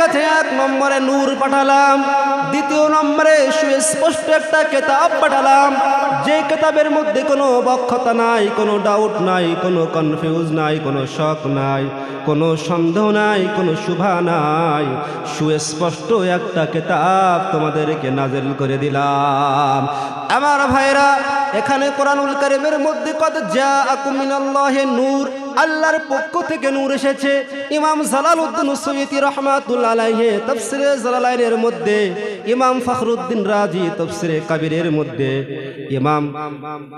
কাছে এক নম্বরে নূর পাঠালাম, দ্বিতীয় নম্বরে সুস্পষ্ট একটা কিতাব পাঠালাম, যে কিতাবের মধ্যে কোনো বক্ষতা নাই, কোনো ডাউট নাই, কোনো কনফিউজ নাই, কোনো শক নাই, কোনো সন্দেহ নাই, কোনো শুভা নাই। সুস্পষ্ট একটা কিতাব তোমাদেরকে নাজিল করে দিলাম। আমার ভাইরা, এখানে কোরআনুল কারীমের মধ্যে কত জাআকুম মিনাল্লাহি নূর, আল্লাহর পক্ষ থেকে নূর এসেছে। ইমাম জালালউদ্দিন সুয়ুতী রাহমাতুল্লাহ আলাইহি তাফসীরে জালালাইনের মধ্যে, ইমাম ফখরুদ্দিন রাজি তাফসীরে কাবীরের মধ্যে,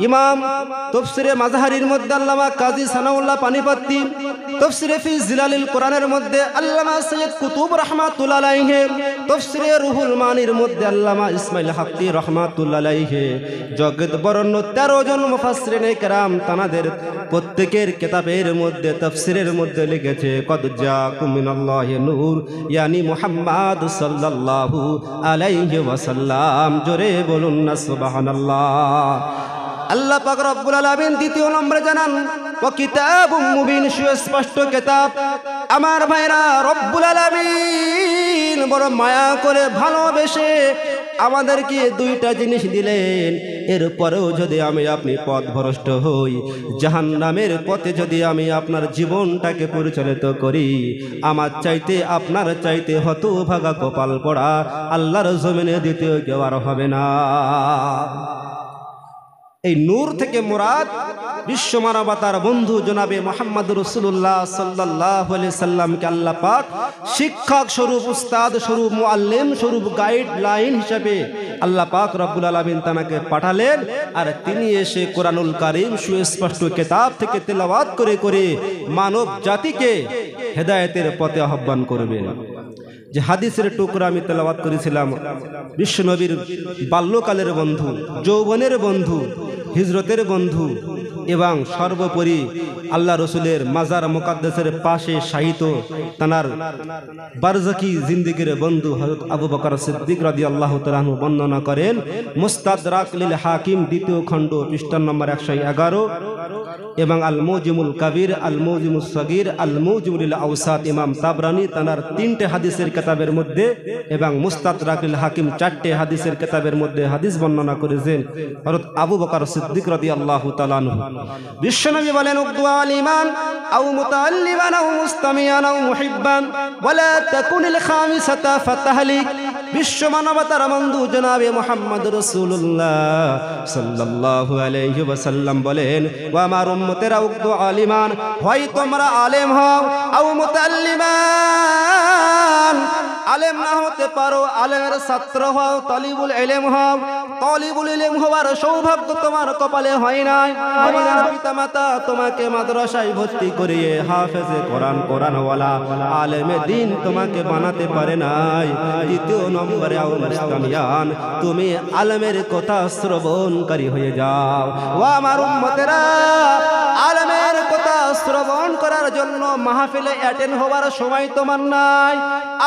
ইমাম তাফসীরে মাজহারির মধ্যে আল্লামা কাজী সানাউল্লাহ পানিপত্তি, তাফসীরে ফি জিলালিল কোরআনের মধ্যে আল্লামা সৈয়দ কুতুব রাহমাতুল্লাহ আলাইহি, তাফসীরে রুহুল মানির মধ্যে আল্লামা ইসমাইল হাক্কি রাহমাতুল্লাহ আলাইহি, জগৎ বরণ্য 13 জন মুফাসসিরিনে কেরাম তানাদের প্রত্যেকের কিতাবের মধ্যে তাফসীরের মধ্যে লিখেছে কদ জাআকুম মিনাল্লাহি নূর, ইয়ানি মুহাম্মদ সাল্লাল্লাহু আলাইহি ওয়াসাল্লাম। জোরে বলুন না সুবহানাল্লাহ। আল্লাহ পাক রব্বুল আলামিন দ্বিতীয় নম্বরে জানান ওয়া কিতাবুম মুবিন, সুস্পষ্ট কিতাব। আমার ভাইরা, রব্বুল আলামিন বড় মায়া করে ভালোবেসে আমাদেরকে দুইটা জিনিস দিলেন। এরপরেও যদি আমি আপনি পথভ্রষ্ট হই, জাহান্নামের পথে যদি আমি আপনার জীবনটাকে পরিচালিত করি, আমার চাইতে আপনার চাইতে হতভাগা কপাল পড়া আল্লাহর জমিনে দ্বিতীয় কেউ আর হবে না। এই নূর থেকে মুরাদ বিশ্ব মানবতার বন্ধু জনাবে মুহাম্মদ রাসূলুল্লাহ সাল্লাল্লাহু আলাইহি সাল্লামকে আল্লাহ পাক শিক্ষক স্বরূপ, উস্তাদ স্বরূপ, মুআল্লিম স্বরূপ, গাইডলাইন হিসেবে আল্লাহ পাক রব্বুল আলামিন তাকে পাঠালেন। আর তিনি এসে কোরআনুল কারীম সুস্পষ্ট কিতাব থেকে তেলাওয়াত করে করে মানব জাতিকে হেদায়েতের পথে আহ্বান করবেন। যে হাদিসের টুকরা আমি তেলাওয়াত করেছিলাম, বিশ্বনবীর বাল্যকালের বন্ধু, যৌবনের বন্ধু, হিজরতের বন্ধু এবং সর্বোপরি আল্লাহ রসুলের মাজার মুকাদ্দাসের পাশে শায়িত তানার বারজাকি জিন্দেগির বন্ধু হযরত আবু বকর সিদ্দিক রাদিয়াল্লাহু তাআলা আনহু বর্ণনা করেন। মুস্তাদরাক লিল হাকিম দ্বিতীয় খণ্ড পৃষ্ঠা নম্বর 111 এবং আল মুজিমুল কাবির, আল মুজিমুস সগীর, আল মুজিমুল আওসাত ইমাম তাবরানি তানার 3টে হাদিসের কিতাবের মধ্যে এবং মুস্তাদরাক লিল হাকিম 4টে হাদিসের কিতাবের মধ্যে হাদিস বর্ণনা করেছেন হযরত আবু বকর সিদ্দিক রাদিয়াল্লাহু তাআলা আনহু। বিশ্বনবী বলেন উকদু আলিমান আও মুতাআল্লিমান আও মুস্তামিয়ান আও মুহিব্বান ওয়ালা তাকুনিল খামিসাতা ফাতাহলিক। বিশ্ব মানবতার বন্ধু জনাবে মুহাম্মদ রাসূলুল্লাহ সাল্লাল্লাহু আলাইহি ওয়াসাল্লাম বলেন, ও আমার উম্মতেরা উকদু আলিমান, হয় তোমরা আলেম হও, আও মুতাআল্লিমান, আলেম না হতে পারো, আলেমের ছাত্র হও, তালিবুল ইলম হও। তালিবুল ইলম হওয়ার সৌভাগ্য তোমার কপালে হয় নাই। তোমার পিতামাতা তোমাকে মাদ্রাসায় ভর্তি করিয়ে হাফেজে কোরআন, কোরআনওয়ালা আলেমে দ্বীন তোমাকে বানাতে পারে নাই। দ্বিতীয় নম্বরে আও মুস্তামিয়ান, তুমি আলেমের কথা শ্রবণকারী হয়ে যাও। ও আমার উম্মতেরা, আলেমের কথা শ্রবণ করার জন্য মাহফিলে অ্যাটেন্ড হওয়ার সময় তোমার নাই,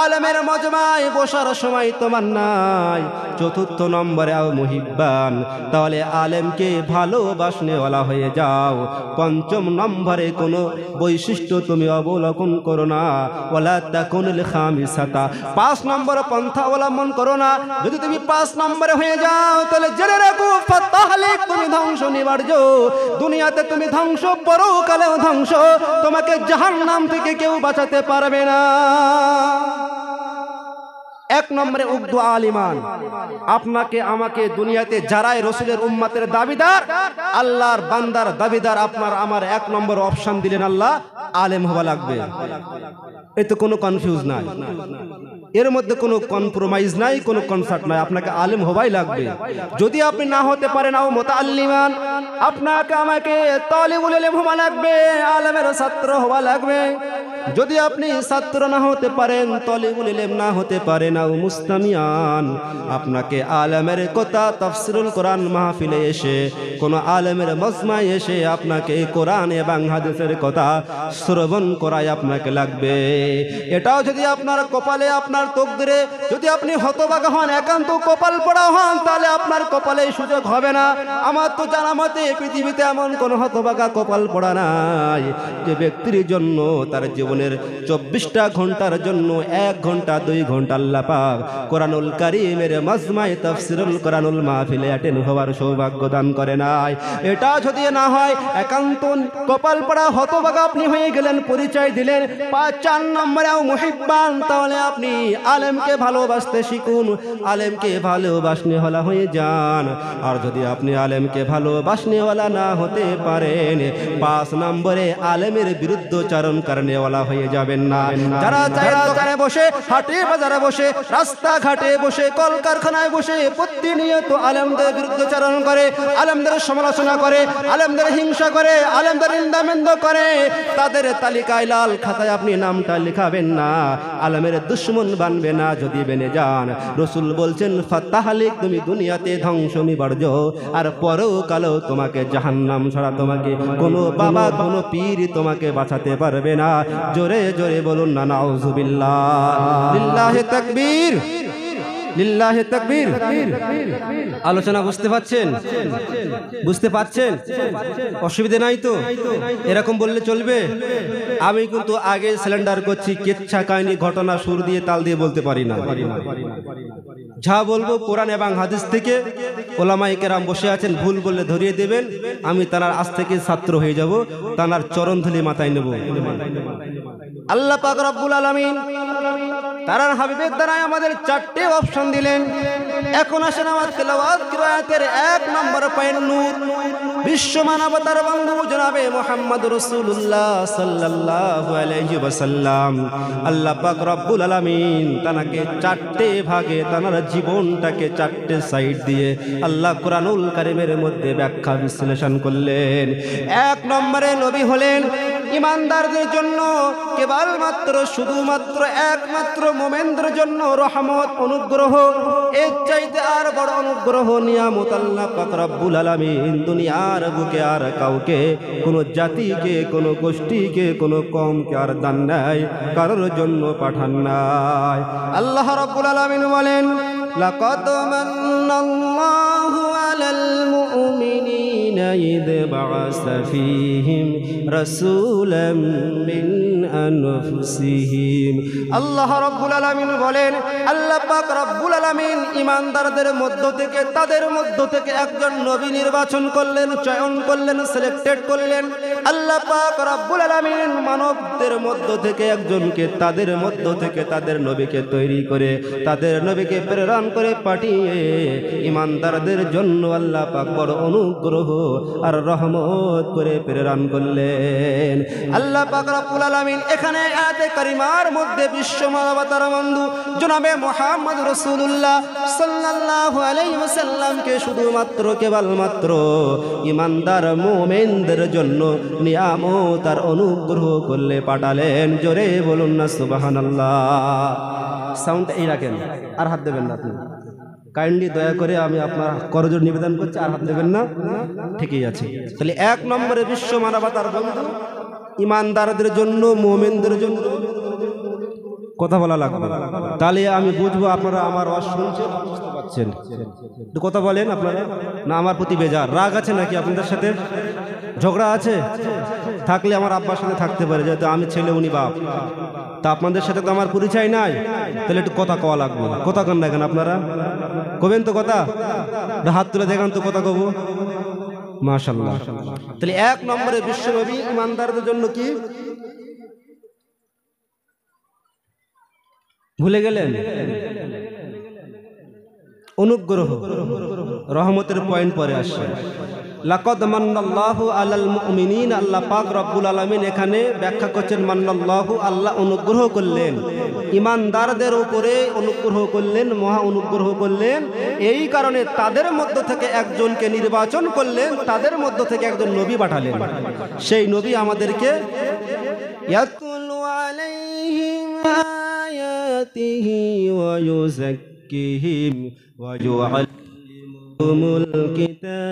আলেমের মজমায় বসার সময় তোমার নাই। চতুর্থ নম্বরে আও মুহিব্বান, তাহলে আলেমকে ভালোবাসনেওয়ালা হয়ে যাও। পঞ্চম নম্বরে কোনো বৈশিষ্ট্য তুমি অবলোকন করো না, ওয়ালা তাকুনিল খামিসাতা, 5 নম্বর পন্থা অবলম্বন করো না। যদি তুমি 5 নম্বরে হয়ে যাও, তাহলে জেনে রাখো ফাতাহলিক, তুমি ধ্বংস নিবার্য। দুনিয়াতে তুমি ধ্বংস, পরকালেও ধ্বংস, তোমাকে জাহান্নাম থেকে কেউ বাঁচাতে পারবে না। 1 নম্বরে উকদু আলিমান, আপনাকে আমাকে দুনিয়াতে যারাই রসুলের উম্মতের দাবিদার, আল্লাহর বান্দার দাবিদার, আপনার আমার 1 নম্বর অপশন দিলেন আল্লাহ, আলেম হওয়া লাগবে। এতে কোনো কনফিউজ নাই, এর মধ্যে কোনো কম্প্রোমাইজ নাই, কোনো কনসার্ট নাই, আপনাকে আলেম হওয়াই লাগবে। যদি আপনি না হতে পারেন আও মুতাআল্লিমান, আপনাকে আমাকে তালিবুল ইলম হওয়া লাগবে, আলেমের ছাত্র হওয়া লাগবে। যদি আপনি ছাত্র না হতে পারেন, তালিবুল ইলম না হতে পারেন, আও মুস্তামিয়ান, আপনাকে আলেমের কথা তাফসিরুল কোরআন মাহফিলে এসে, কোন আলেমের মজমায় এসে আপনাকে কোরআন এবং হাদিসের কথা শ্রবণ করাই আপনাকে লাগবে। এটাও যদি আপনার কপালে, আপনার তকদিরে যদি আপনি হতভাগা হন, একান্ত কপাল পড়া হন, তাহলে আপনার কপালে এই সুযোগ হবে না। আমার তো জানা মতে পৃথিবীতে এমন কোন হতভাগা কপাল পড়া নাই যে ব্যক্তির জন্য তার জীবন জীবনের 24টা ঘন্টার জন্য 1 ঘন্টা 2 ঘন্টা আল্লাহ পাক কোরআনুল কারীমের মাজমায়ে তাফসীরুল কোরআনুল মাহফিলে অ্যাটেন্ড হওয়ার সৌভাগ্য দান করে নাই। এটা যদি না হয় একান্ত কপাল পড়া হতভাগা আপনি হয়ে গেলেন। পরিচয় দিলেন 4 নম্বরেও মুহিব্বান, তাহলে আপনি আলেমকে ভালোবাসতে শিখুন, আলেমকে ভালোবাসনেওয়ালা হয়ে যান। আর যদি আপনি আলেমকে ভালোবাসনেওয়ালা না হতে পারেন, 5 নম্বরে আলেমের বিরুদ্ধচারণ করেনেওয়ালা হয়ে যাবেন না। যারা চায়ের দোকানে বসে, হাটে বাজারে বসে, রাস্তাঘাটে বসে, কলকারখানায় বসে প্রতিনিয়ত আলেমদের বিরুদ্ধচারণ করে, আলেমদের সমালোচনা করে, আলেমদের হিংসা করে, আলেমদের নিন্দামেন্দ করে, তাদের তালিকায় লাল খাতায় আপনি নামটা লিখাবেন না, আলেমের দুশ্মন বানবে না। যদি বেনে যান, রসুল বলছেন ফাতাহলিক, তুমি দুনিয়াতে ধ্বংস নিবার্য, আর পরকালেও তোমাকে জাহান্নাম ছাড়া তোমাকে কোনো বাবা কোনো পীর তোমাকে বাঁচাতে পারবে না। জোরে জোরে বলুন না নাউজুবিল্লাহ। লিল্লাহি তাকবীর, লিল্লাহি তাকবীর। আলোচনা বুঝতে পাচ্ছেন? বুঝতে পাচ্ছেন? অসুবিধা নাই তো? এরকম বললে চলবে? আমি কিন্তু আগে সিলিন্ডার করছি, কেচ্ছা কাহিনী ঘটনা সুর দিয়ে তাল দিয়ে বলতে পারি না। যা বলবো কোরআন এবং হাদিস থেকে। ওলামায়ে কেরাম বসে আছেন, ভুল বললে ধরিয়ে দেবেন, আমি তার আজ থেকে ছাত্র হয়ে যাব, তার চরণ ধুলি মাথায় নেব। আল্লাহ পাক রব্বুল আলামিন তার হাবিবের দ্বারা আমাদের 4টে অপশন দিলেন। এখন আসেন আমার তেলাওয়াত কিরায়াতের 1 নম্বর পয়েন্ট, নূর। বিশ্ব মানবতার বন্ধু জনাবে মুহাম্মদ রাসূলুল্লাহ সাল্লাল্লাহু আলাইহি ওয়াসাল্লাম, আল্লাহ পাক রব্বুল আলামিন তাকে 4টে ভাগে, তার জীবনটাকে 4টে সাইড দিয়ে আল্লাহ কোরআনুল কারীমের মধ্যে ব্যাখ্যা বিশ্লেষণ করলেন। 1 নম্বরে নবী হলেন ইমানদারদের জন্য কেবলমাত্র শুধুমাত্র একমাত্র মুমিনদের জন্য রহমত, অনুগ্রহ। এর চাইতে আর বড় অনুগ্রহ নিয়ামত আল্লাহ পাক রব্বুল আলামিন দুনিয়ার বুকে আর কাউকে, কোনো জাতিকে, কোনো গোষ্ঠীকে, কোনো কওমকে আর দান নাই, কারোর জন্য পাঠান নাই। আল্লাহ রব্বুল আলামিন বলেন লাকাদ মান্নাল্লাহু আলাল মুমিনিনা ইয বা'আসা ফীহিম রাসূলাম মিন আনফুসিহিম। আল্লাহ রাব্বুল আলামিন বলেন, আল্লাহ পাক রব্বুল আলামিন ঈমানদারদের মধ্য থেকে, তাদের মধ্য থেকে একজন নবী নির্বাচন করলেন, চয়ন করলেন, সিলেক্টেড করলেন। আল্লাহ পাক রব্বুল আলামিন মানবদের মধ্য থেকে একজনকে, তাদের মধ্য থেকে তাদের নবীকে তৈরি করে, তাদের নবীকে প্রেরণ করে পাঠিয়ে ঈমানদারদের জন্য আল্লাহ পাক বড় অনুগ্রহ আর রহমত করে প্রেরণ করলেন। আল্লাহ পাক রব্বুল আলামিন এখানে আয়াতে কারিমার মধ্যে বিশ্ব মানবতার বন্ধু জনাবে মুহাম্মদ রাসূলুল্লাহ সাল্লাল্লাহু আলাইহি ওয়াসাল্লামকে শুধুমাত্র কেবলমাত্র ঈমানদার মুমিনদের জন্য নিয়ামত আর অনুগ্রহ করলে পাঠালেন। জোরে বলুন না সুবহানাল্লাহ। সাউন্ড এই রাখেন, আর হাত দেবেন না আপনি, কাইন্ডলি দয়া করে আমি আপনার করজোর নিবেদন করছি, আর হাত দেবেন না, ঠিকই আছে। তাহলে 1 নম্বরে বিশ্ব মানবতার বন্ধু ঈমানদারদের জন্য, মুমিনদের জন্য কথা বলা লাগবে, তাহলে আমি বুঝবো আপনারা আমার আওয়াজ শুনছেন, বুঝতে পারছেন। কথা বলেন আপনারা, না আমার প্রতি বেজার রাগ আছে নাকি আপনাদের সাথে? ঝগড়া আছে? থাকলে আমার আব্বার সাথে থাকতে পারে, যেহেতু আমি ছেলে উনি বাপ, তা আপনাদের সাথে তো আমার পরিচয় নাই, তাহলে একটু কথা কওয়া লাগবে। কথা কন দেখেন আপনারা, কবেন তো কথা? হাত তুলে দেখেন তো কথা কব। মাশাআল্লাহ। তাহলে 1 নম্বরে বিশ্বনবী ঈমানদারদের জন্য কি ভুলে গেলেন? অনুগ্রহ, রহমতের পয়েন্ট পরে আসছে। লাকাদ মান্নাল্লাহু আলাল মুমিনিন, আল্লাহ পাক রব্বুল আলামিন এখানে ব্যাখ্যা করছেন মান্নাল্লাহু, আল্লাহ অনুগ্রহ করলেন ঈমানদারদের উপরে, অনুগ্রহ করলেন, মহা অনুগ্রহ করলেন। এই কারণে তাদের মধ্য থেকে একজনকে নির্বাচন করলেন, তাদের মধ্য থেকে একজন নবী পাঠালেন। সেই নবী আমাদেরকে ইয়াতলু আলাইহিম আয়াতিহি ওয়া ইউযাক্কিহিম ওয়া يعلمهم الكتاب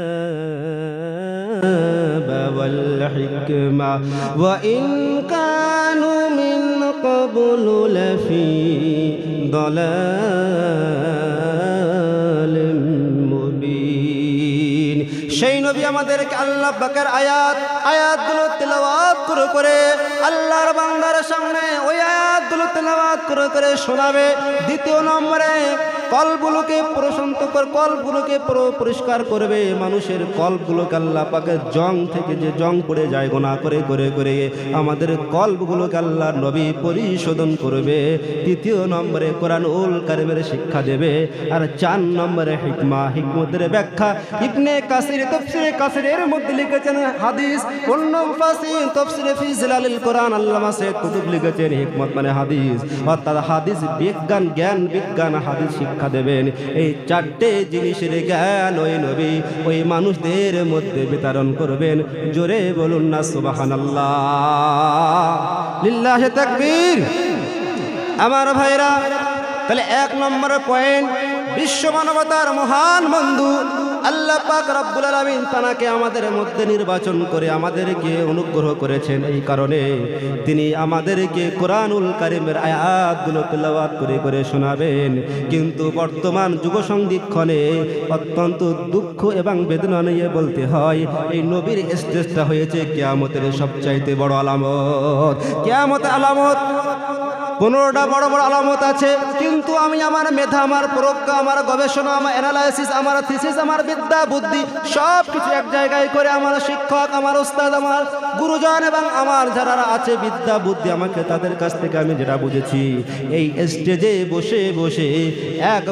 والحكمة وإن كانوا من قبل لفي ضلال مبين। সেই নবী আমাদেরকে আল্লাহ পাকের আয়াতগুলো তেলাওয়াত করে আল্লাহর বান্দার সামনে ওই আয়াতগুলো তেলাওয়াত করে করে শোনাবে। দ্বিতীয় নম্বরে কলবগুলোকে প্রশান্ত করে কলবগুলোকে পরিষ্কার করবে। মানুষের কলবগুলোকে আল্লাহ পাকের জং থেকে যে জং পড়ে যায় গোনা করে করে করে আমাদের কলবগুলোকে আল্লাহ নবী পরিশোধন করবে। তৃতীয় নম্বরে কোরআনুল কারীমের শিক্ষা দেবে। আর 4 নম্বরে হিকমতের ব্যাখ্যা। ইবনে কাসির তাফসীরে কাসিরের মধ্যে লিখেছেন হাদিস, অন্য মুফাসসির তাফসীরে ফি জিলালিল কোরআন আল্লামা সাইয়্যিদ কুতুব লিখেছেন হিকমত মানে হাদিস, অর্থাৎ হাদিস বিজ্ঞান, জ্ঞান বিজ্ঞান হাদিস শিক্ষা দেবেন। এই 4টে জিনিসের জ্ঞান ওই নবী ওই মানুষদের মধ্যে বিতরণ করবেন। জোরে বলুন না সুবহানাল্লাহ, লিল্লাহি তাকবীর। আমার ভাইরা, তাহলে 1 নম্বর পয়েন্ট, বিশ্ব মানবতার মহান বন্ধু আল্লাহ পাক রব্বুল আলামিন তানাকে আমাদের মধ্যে নির্বাচন করে আমাদেরকে অনুগ্রহ করেছেন। এই কারণে তিনি আমাদেরকে কোরআনুল কারীমের আয়াতগুলো তেলাওয়াত করে করে শোনাবেন। কিন্তু বর্তমান যুগ সন্ধিক্ষণে অত্যন্ত দুঃখ এবং বেদনা নিয়ে বলতে হয়, এই নবীর স্টেজটা হয়েছে কিয়ামতের সবচাইতে বড় আলামত। কিয়ামতের আলামত 15টা বড় বড় আলামত আছে, কিন্তু আমি আমার মেধা, আমার প্রজ্ঞা, আমার গবেষণা, আমার অ্যানালাইসিস, আমার থিসিস, আমার বিদ্যা বুদ্ধি সব কিছু এক জায়গায় করে আমার শিক্ষক, আমার ওস্তাদ, আমার গুরুজন এবং আমার যারা আছে বিদ্যা বুদ্ধি আমাকে তাদের কাছ থেকে আমি যেটা বুঝেছি, এই স্টেজে বসে বসে এক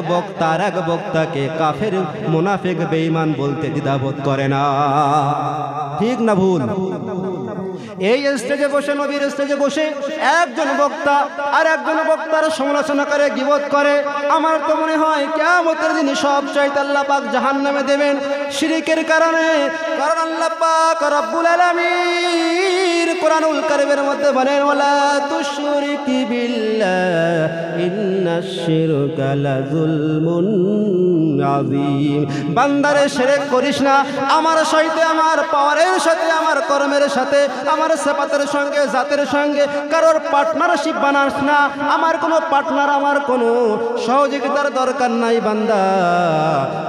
বক্তাকে কাফের, মুনাফিক, বেঈমান বলতে দ্বিধাবোধ করে না। ঠিক না ভুল? এই স্টেজে বসে, নবীর স্টেজে বসে একজন বক্তা আর একজন বক্তার সমালোচনা করে, গীবত করে। আমার তো মনে হয় কিয়ামতের দিন সব চাইতে আল্লাহ পাক জাহান্নামে দেবেন শিরকের কারণে। কারণ আল্লাহ পাক রব্বুল আলামিন কোরআনুল কারীমের মধ্যে বলেন, ওয়ালা তুশরিকি বিল্লাহ ইন্নাশ শিরকা লাযুলমুন আযীম। বান্দারে শিরক করিস না আমার সাথে, আমার পাওয়ারের সাথে, আমার কর্মের সাথে, আমার সিফাতের সঙ্গে, জাতের সঙ্গে কারোর পার্টনারশিপ বানাস না। আমার কোনো পার্টনার, আমার কোনো সহযোগিতার দরকার নাই বান্দা।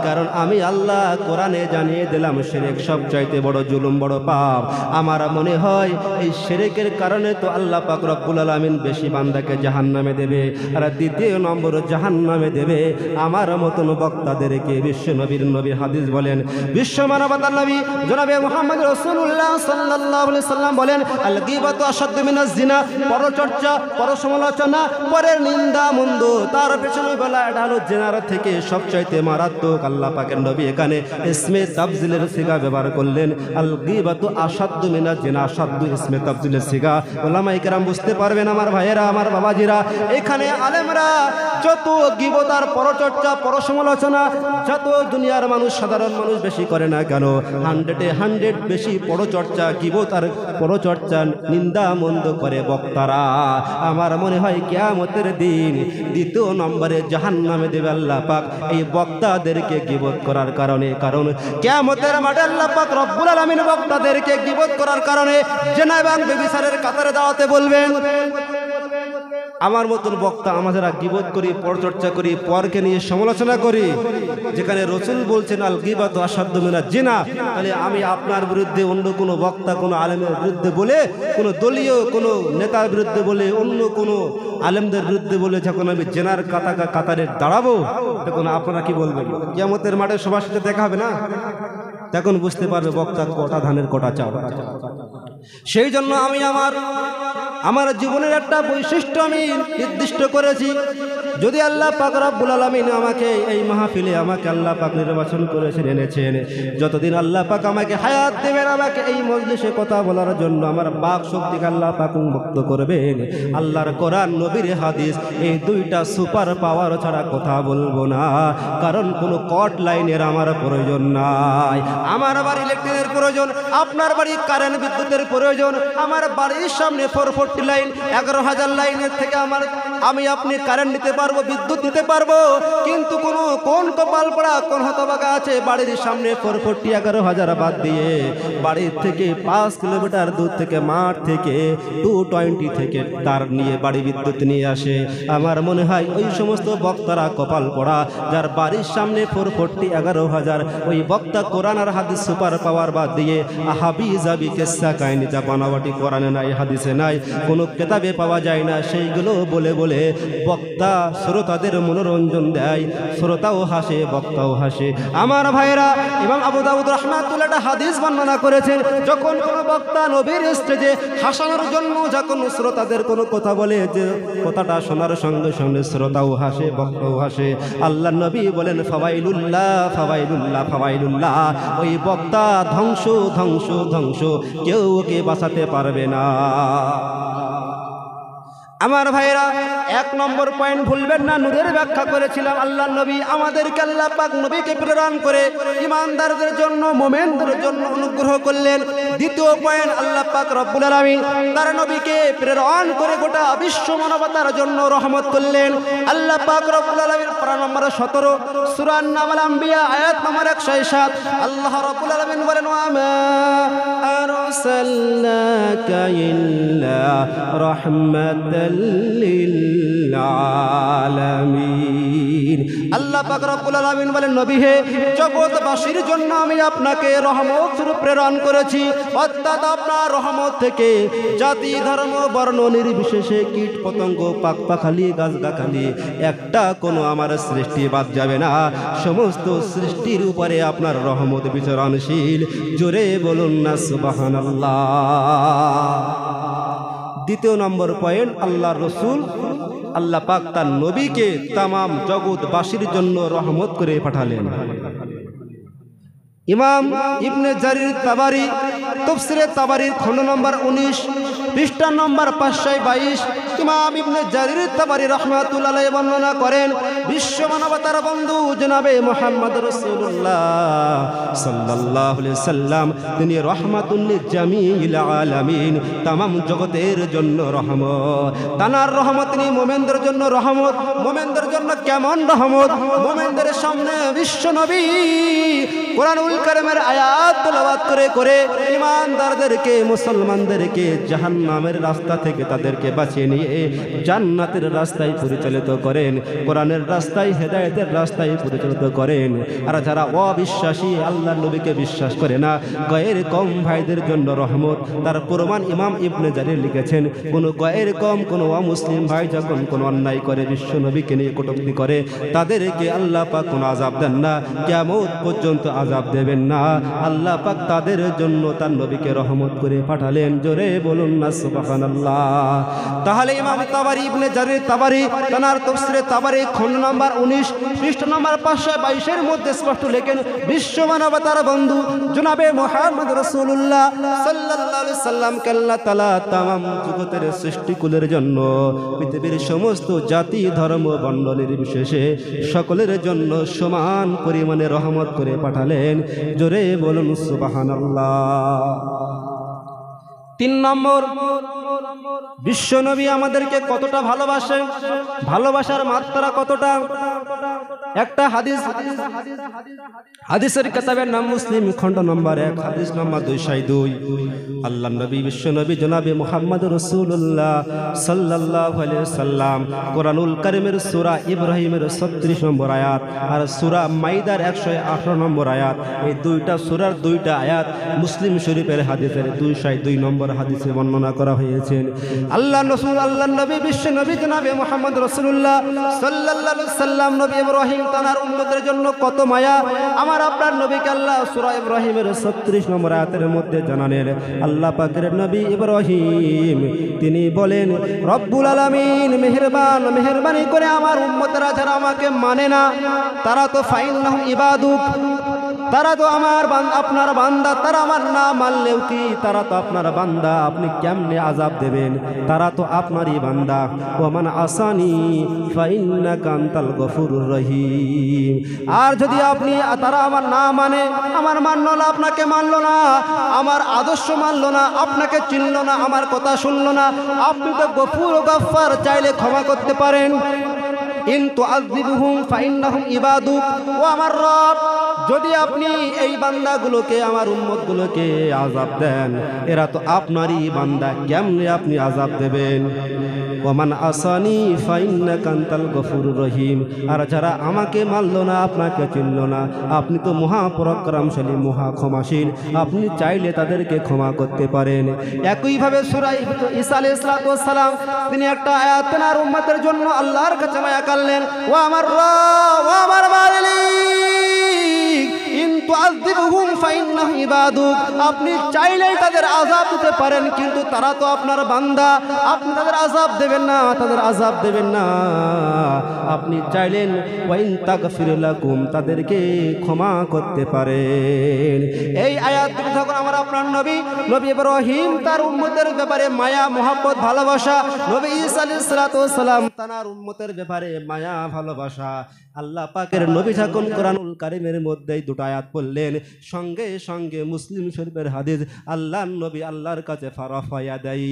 কারণ আমি আল্লাহ কোরআনে জানিয়ে দিলাম শিরক সবচাইতে বড় জুলুম, বড় পাপ। আমার মনে হয় এই শিরকের কারণে তো আল্লাহ পাক রব্বুল আলামিন বেশি বান্দাকে জাহান্নামে দেবে। আর দ্বিতীয় নম্বর জাহান্নামে দেবে আমার মতন বক্তাদেরকে। বিশ্ব নবীর হাদিস বলেন, বিশ্ব মানবতার নবী জনাবে মুহাম্মদ রাসূলুল্লাহ সাল্লাল্লাহু আলাইহি সাল্লাম বলেন, আল গীবাতু আশাদ্দু মিনাজ জিনা। পরচর্চা, পরসমালোচনা, পরের নিন্দা মন্দ, তার পেছনে বলা এটা হলো জিনার থেকে সবচাইতে মারাত্মক। আল্লাহ পাকের নবী এখানে ইসমে তাফজিলের সিগা ব্যবহার করলেন, আল গীবাতু আশাদ্দু মিনাজ জিনা। আশাদ্দু ইসমে তাফজিলের সিগা। ওলামায়ে কেরাম বুঝতে পারবেন আমার ভাইয়েরা, আমার বাবাজিরা। এখানে আলেমরা যত গীবত আর পরচর্চা, পরসমালোচনা যত দুনিয়ার মানুষ, সাধারণ মানুষ বেশি করে না কেন, 100-এ 100 বেশি পরচর্চা, গীবত আর পরচর্চা, নিন্দা মন্দ করে বক্তারা। আমার মনে হয় কিয়ামতের দিন দ্বিতীয় নম্বরে জাহান্নামে দেবে আল্লাহ পাক এই বক্তাদেরকে গীবত করার কারণে। কারণ কিয়ামতের মাঠে আল্লাহ পাক রব্বুল আলামিন বক্তাদেরকে গীবত করার কারণে জিনা এবং ব্যভিচারের কাতারে দাঁড়াতে বলবেন। আমার মতন বক্তা আমরা যারা গীবত করি, পরচর্চা করি, পরকে নিয়ে সমালোচনা করি, যেখানে রাসূল বলছেন আল গীবাতু আশাদ্দু মিনাজ জিনা, তাহলে আমি আপনার বিরুদ্ধে, অন্য কোনো বক্তা, কোনো আলেমের বিরুদ্ধে বলে, কোনো দলীয় কোনো নেতার বিরুদ্ধে বলে, অন্য কোনো আলেমদের বিরুদ্ধে বলে যখন আমি জেনার কাতারে দাঁড়াবো, তখন আপনারা কি বলবেন? কিয়ামতের মাঠে সবার সাথে দেখা হবে না? তখন বুঝতে পারবে বক্তা কটা ধানের কটা চাল। সেই জন্য আমি আমার জীবনের একটা বৈশিষ্ট্য আমি নির্দিষ্ট করেছি। যদি আল্লাহ পাক রব্বুল আলামিন আমাকে এই মাহফিলে আমাকে আল্লাহ পাক নির্বাচন করেছেন, এনেছেন, যতদিন আল্লাহ পাক আমাকে হায়াত দেবেন, আমাকে এই মজলিসে কথা বলার জন্য আমার বাক শক্তিকে আল্লাহ পাক মুক্ত করবেন, আল্লাহর কোরআন, নবীর হাদিস, এই দুইটা সুপার পাওয়ার ছাড়া কথা বলবো না। কারণ কোনো কট লাইনের আমার প্রয়োজন নাই। আমার আবার ইলেকট্রিকের প্রয়োজন, আপনার বাড়ি কারেন্ট বিদ্যুতের প্রয়োজন। আমার বাড়ির সামনে 440 লাইন, 11,000 লাইনের থেকে আমি আপনি কারেন্ট নিতে পারবো, বিদ্যুৎ দিতে পারবো, কিন্তু কোন কপাল পড়া কোন হতভাগা আছে বাড়ির সামনে 440,000 বাদ দিয়ে বাড়ির থেকে 5 কিলোমিটার দূর থেকে মাঠ থেকে 220 থেকে তার নিয়ে বাড়ি বিদ্যুৎ নিয়ে আসে। আমার মনে হয় ওই সমস্ত বক্তারা কপাল পড়া, যার বাড়ির সামনে 440,000, ওই বক্তা কোরআন আর হাদিস সুপার পাওয়ার বাদ দিয়ে হাবি জাবি কেসা কাহিনী যা বানাবাটি কোরআনে নাই, হাদিসে নাই, কোনো কেতাবে পাওয়া যায় না, সেইগুলো বলে বলে বক্তা শ্রোতাদের মনোরঞ্জন দেয়। শ্রোতাও হাসে, বক্তাও হাসে। আমার ভাইরা, এবং আবু দাউদ রাহমাতুল্লাহ একটা হাদিস বর্ণনা করেছেন, যখন কোনো বক্তা নবীর স্টেজে হাসানোর জন্য যখন শ্রোতাদের কোনো কথা বলে, যে কথাটা শোনার সঙ্গে সঙ্গে শ্রোতাও হাসে, বক্তাও হাসে, আল্লাহ নবী বলেন ফাওয়াইলুল্লাহ ফাওয়াইলুল্লাহ ফাওয়াইলুল্লাহ, ওই বক্তা ধ্বংস ধ্বংস ধ্বংস, কেউ ওকে বাঁচাতে পারবে না। আমার ভাইরা, 1 নম্বর পয়েন্ট ভুলবেন না, নূরের ব্যাখ্যা করেছিলাম। আল্লাহ নবী আমাদেরকে, আল্লাহ পাক নবীকে প্রেরণ করে ঈমানদারদের জন্য, মুমিনদের জন্য অনুগ্রহ করলেন। দ্বিতীয় পয়েন্ট, আল্লাহ পাক রব্বুল আলামিন তার নবীকে প্রেরণ করে গোটা বিশ্ব মানবতার জন্য রহমত করলেন। আল্লাহ পাক রব্বুল আলামিন পারা নম্বর 17 সূরা আন-নামল আম্বিয়া আয়াত নম্বর 107 আল্লাহ রব্বুল আলামিন বলেন, ওয়া মা আরসালনাকা ইল্লা রাহমাতাল লিল আলামিন। আল্লাহ পাক রব্বুল আলামিন বলেন, নবী হে, জগৎবাসীর জন্য আমি আপনাকে রহমত স্বরূপ প্রেরণ করেছি। অর্থাৎ আপনার রহমত থেকে জাতি ধর্ম বর্ণ নির্বিশেষে কীট পতঙ্গ পাক পাখালি গাছগাছালি একটা কোনো আমার সৃষ্টি বাদ যাবে না। সমস্ত সৃষ্টির উপরে আপনার রহমত বিচরণশীল। জোরে বলুন না সুবহানাল্লাহ। দ্বিতীয় নম্বর পয়েন্ট, আল্লাহ রসুল, আল্লাহ পাক তার নবীকে তামাম জগৎবাসীর জন্য রহমত করে পাঠালেন। ইমাম ইবনে জারির তাবারি তাফসিরে তাবারির খণ্ড নম্বর 19 পৃষ্ঠা নম্বর 522 ইমাম ইবনে জারির তাবারি রাহমাতুল্লাহ আলাইহি বর্ণনা করেন, বিশ্ব মানবতার বন্ধু জনাবে মুহাম্মদ রাসূলুল্লাহ সাল্লাল্লাহু আলাইহি সাল্লাম, তিনি রাহমাতুল লিল জামিল আলামিন, তামাম জগতের জন্য রহমত। তানার রহমত তিনি মুমিনদের জন্য রহমত। মুমিনদের জন্য কেমন রহমত? মুমিনদের সামনে বিশ্ব নবী কোরআনুল কারীমের আয়াত তেলাওয়াত করে করে ঈমানদারদেরকে, মুসলমানদেরকে জাহান্নামের রাস্তা থেকে তাদেরকে বাঁচিয়ে নিয়ে জান্নাতের রাস্তায় পরিচালিত করেন, কোরআনের রাস্তায়, হেদায়েতের রাস্তায় পরিচালিত করেন। আর যারা অবিশ্বাসী, আল্লাহর নবীকে বিশ্বাস করে না, গয়ের কম ভাইদের জন্য রহমত। তার প্রমাণ ইমাম ইবনে জারির লিখেছেন, কোন গয়ের কম, কোন অমুসলিম ভাই যখন কোন অন্যায় করে, বিশ্ব নবীকে নিয়ে কটূক্তি করে, তাদেরকে আল্লাহ পাক কোন আযাব দেন না, কিয়ামত পর্যন্ত আযাব দেবেন না। আল্লাহ পাক তাদের জন্য তার নবীকে রহমত করে পাঠালেন। জোরে বলুন না সুবহানাল্লাহ। তাহলে ইমাম তাবারি, ইবনে জারির তাবারি তার তাফসিরে তাবারি খণ্ড নম্বর 19 পৃষ্ঠা নম্বর 522 এর মধ্যে স্পষ্ট লেখেন, বিশ্ব মানবতার বন্ধু জনাবে মুহাম্মদ রাসূলুল্লাহ সাল্লাল্লাহু আলাইহি সাল্লামকে আল্লাহ তাআলা তামাম জগতের সৃষ্টিকুলের জন্য, পৃথিবীর সমস্ত জাতি ধর্ম বর্ণ নির্বিশেষে সকলের জন্য সমান পরিমাণে রহমত করে পাঠালেন। জোরে বলুন সুবহানাল্লাহ। 3 নম্বর, বিশ্বনবী আমাদেরকে কতটা ভালোবাসেন, ভালোবাসার মাত্রা কতটা। একটা হাদিসের কিতাবের নাম মুসলিম খণ্ড নম্বর 1 হাদিস নম্বর 202 আল্লাহ নবী বিশ্বনবী জনাবে মুহাম্মদ রাসূলুল্লাহ সাল্লাল্লাহু আলাইহি সাল্লাম কোরআনুল কারীমের সূরা ইব্রাহিমের 36 নম্বর আয়াত আর সূরা মাইদার 118 নম্বর আয়াত, এই দুইটা সূরার দুইটা আয়াত মুসলিম শরীফের হাদিসের 202 নম্বর হাদিসে বর্ণনা করা হয়েছে। আল্লাহ রাসূল, আল্লাহ নবী বিশ্বনবী জনাবে মুহাম্মদ রাসূলুল্লাহ সাল্লাল্লাহু আলাইহি সাল্লাম, নবী ইব্রাহিম তার উম্মতের জন্য কত মায়া। আমার আপনার নবীকে আল্লাহ সূরা ইব্রাহিমের 36 নম্বর আয়াতের মধ্যে জানালেন, আল্লাহ পাকের নবী ইব্রাহিম তিনি বলেন, রব্বুল আলামিন মেহেরবানি করে আমার উম্মতেরা যারা আমাকে মানে না, তারা তো ফাইন্নাহু ইবাদুক, তারা তো আমার আপনার বান্দা, তারা আমার না মানলেও কি তারা তো আপনার বান্দা, আপনি কেমনে আযাব দেবেন? তারা তো আপনারই বান্দা। ওমান আসানি ফাইন্নাকা আনতাল গফুরুর রহিম। আর যদি আপনি, তারা আমার না মানে, আমার মানলো না, আপনাকে মানলো না, আমার আদর্শ মানলো না, আপনাকে চিনলো না, আমার কথা শুনলো না, আপনি তো গফুর ও গফফার, চাইলে ক্ষমা করতে পারেন। ইন তুআযিবহুম ফাইন্নাহুম ইবাদুক, ও আমার রব যদি আপনি এই বান্দাগুলোকে আমার উম্মতগুলোকে আযাব দেন, এরা তো আপনারই বান্দা, কেমনে আপনি আযাব দেবেন? ওমান আসানি ফাইন্নাকা আনতাল গফুরুর রহিম, আর যারা আমাকে মানল না, আপনাকে চিনল না, আপনি তো মহাপরাক্রমশালী, মহা ক্ষমাশীল, আপনি চাইলে তাদেরকে ক্ষমা করতে পারেন। একইভাবে সূরা ঈসা আলাইহিস সালাম তিনি একটা আয়াত তেনার উম্মতের জন্য আল্লাহর কাছে মায়া করলেন, ও আমার রব, ও আমার মালিক, ইন তুআযিবহুম ফাইন্নাহুম ইবাদুক, আপনি চাইলেই তাদের আযাব দিতে পারেন, কিন্তু তারা তো আপনার বান্দা, আপনি তাদের আযাব দেবেন না, তাদের আযাব দেবেন না। আপনি চাইলেন ওয়া ইন তাগফির লাকুম, তাদেরকে ক্ষমা করতে পারেন। এই আয়াতগুলো যখন আমার আপনার নবী ইব্রাহিম তার উম্মতের ব্যাপারে মায়া মোহাব্বত ভালোবাসা, নবী ঈসা আলাইহিস সালাম তার উম্মতের ব্যাপারে মায়া ভালোবাসা, আল্লাহ পাকের নবী যখন কোরআনুল কারীমের মধ্যে দুটো আয়াত পড়লেন, সঙ্গে সঙ্গে মুসলিম শরীফের হাদিস, আল্লাহর নবী আল্লাহর কাছে ফারাফায়া দেয়,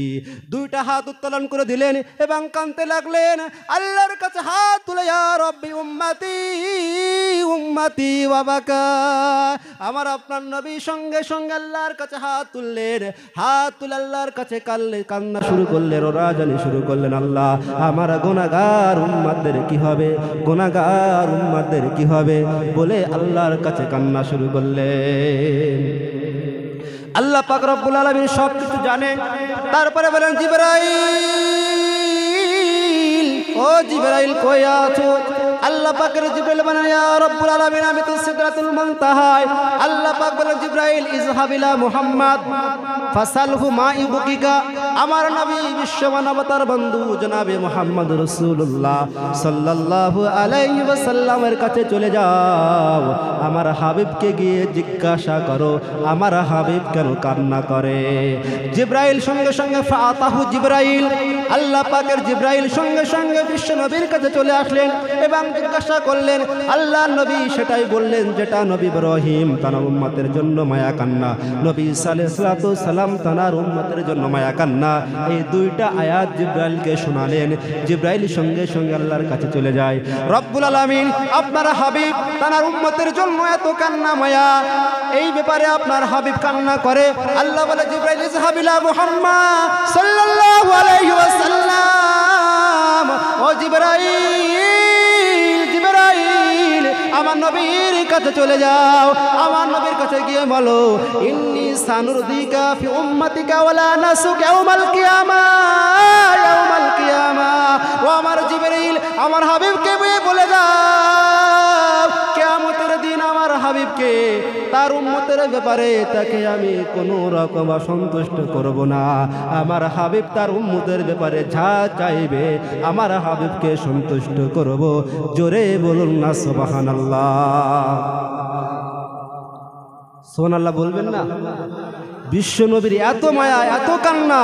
দুইটা হাত উত্তোলন করে দিলেন এবং কাঁদতে লাগলেন, আল্লাহর কাছে হাত তুলে, ইয়া রব্বি উম্মতি উম্মতি ওয়া বাকা। আমার আপনার নবী সঙ্গে সঙ্গে আল্লাহর কাছে হাত তুললেন, হাত তুলে আল্লাহর কাছে কান্না শুরু করলেন, ওরা জানি শুরু করলেন, আল্লাহ আমার গুনাহগার উম্মতদের কি হবে, গুনাহগার উম্মতদের কি হবে বলে আল্লাহর কাছে কান্না শুরু করলেন। আল্লাহ পাক রব্বুল আলামিন সব কিছু জানেন। তারপরে বলেন, জিবরাইল, ও জিবরাইল কই আছো? আল্লাহ পাকের জিবরাইল বলেন, ইয়া রব্বুল আলামিন আমি তো সিদরাতুল মুনতাহায়। আল্লাহ পাক বলেন, জিবরাইল ইযহাব ইলা মুহাম্মদ ফাসালহু মা ইবকিকা, আমার নবী বিশ্ব মানবতার বন্ধু জনাবে মুহাম্মদ রাসূলুল্লাহ সাল্লাল্লাহু আলাইহি ওয়াসাল্লামের কাছে চলে যাও, আমার হাবিবকে গিয়ে জিজ্ঞাসা করো আমার হাবিব কেন কান্না করে। জিবরাইল সঙ্গে সঙ্গে ফাতাহু জিবরাইল, আল্লাহ পাকের জিবরাইল সঙ্গে সঙ্গে বিশ্ব নবীর কাছে চলে আসলেন এবং জিজ্ঞাসা করলেন, আল্লাহ নবী সেটাই বললেন যেটা নবী ইব্রাহিম তার উম্মতের জন্য মায়া কান্না, নবী ঈসা আলাইহিস সালাম তার উম্মতের জন্য মায়া কান্না। এই দুইটা আয়াত জিবরাইলকে শোনালেন। জিবরাইল সঙ্গে সঙ্গে আল্লাহর কাছে চলে যায়, রব্বুল আলামিন আপনার হাবিব তার উম্মতের জন্য এত কান্না মায়া, এই ব্যাপারে আপনার হাবিব কান্না করে। আল্লাহ বলে, জিবরাইল ইযহাব ইলা মুহাম্মদ সাল্লাল্লাহু আলাইহি ওয়াসাল্লাম, ও জিবরাইল, জিবরাইল আমার নবীর কাছে চলে যাও, আমার নবীর কাছে গিয়ে বলো, ইন্নী সানুরদিকা ফি উম্মাতিকা ওয়ালা নাসুক ইয়াউমাল কিয়ামা, ইয়াউমাল কিয়ামা। ও আমার জিবরাইল আমার হাবিবকে বলে দাও, কিয়ামতের দিন আমার হাবিবকে তার উম্মতের ব্যাপারে তাকে আমি কোনো রকম অসন্তুষ্ট করব না। আমার হাবিব তার উম্মতের ব্যাপারে যা চাইবে আমার হাবিবকে সন্তুষ্ট করব। জোরে বলুন না সুবহানাল্লাহ, সুবহানাল্লাহ বলবেন না? বিশ্ব নবীর এত মায়া, এত কান্না,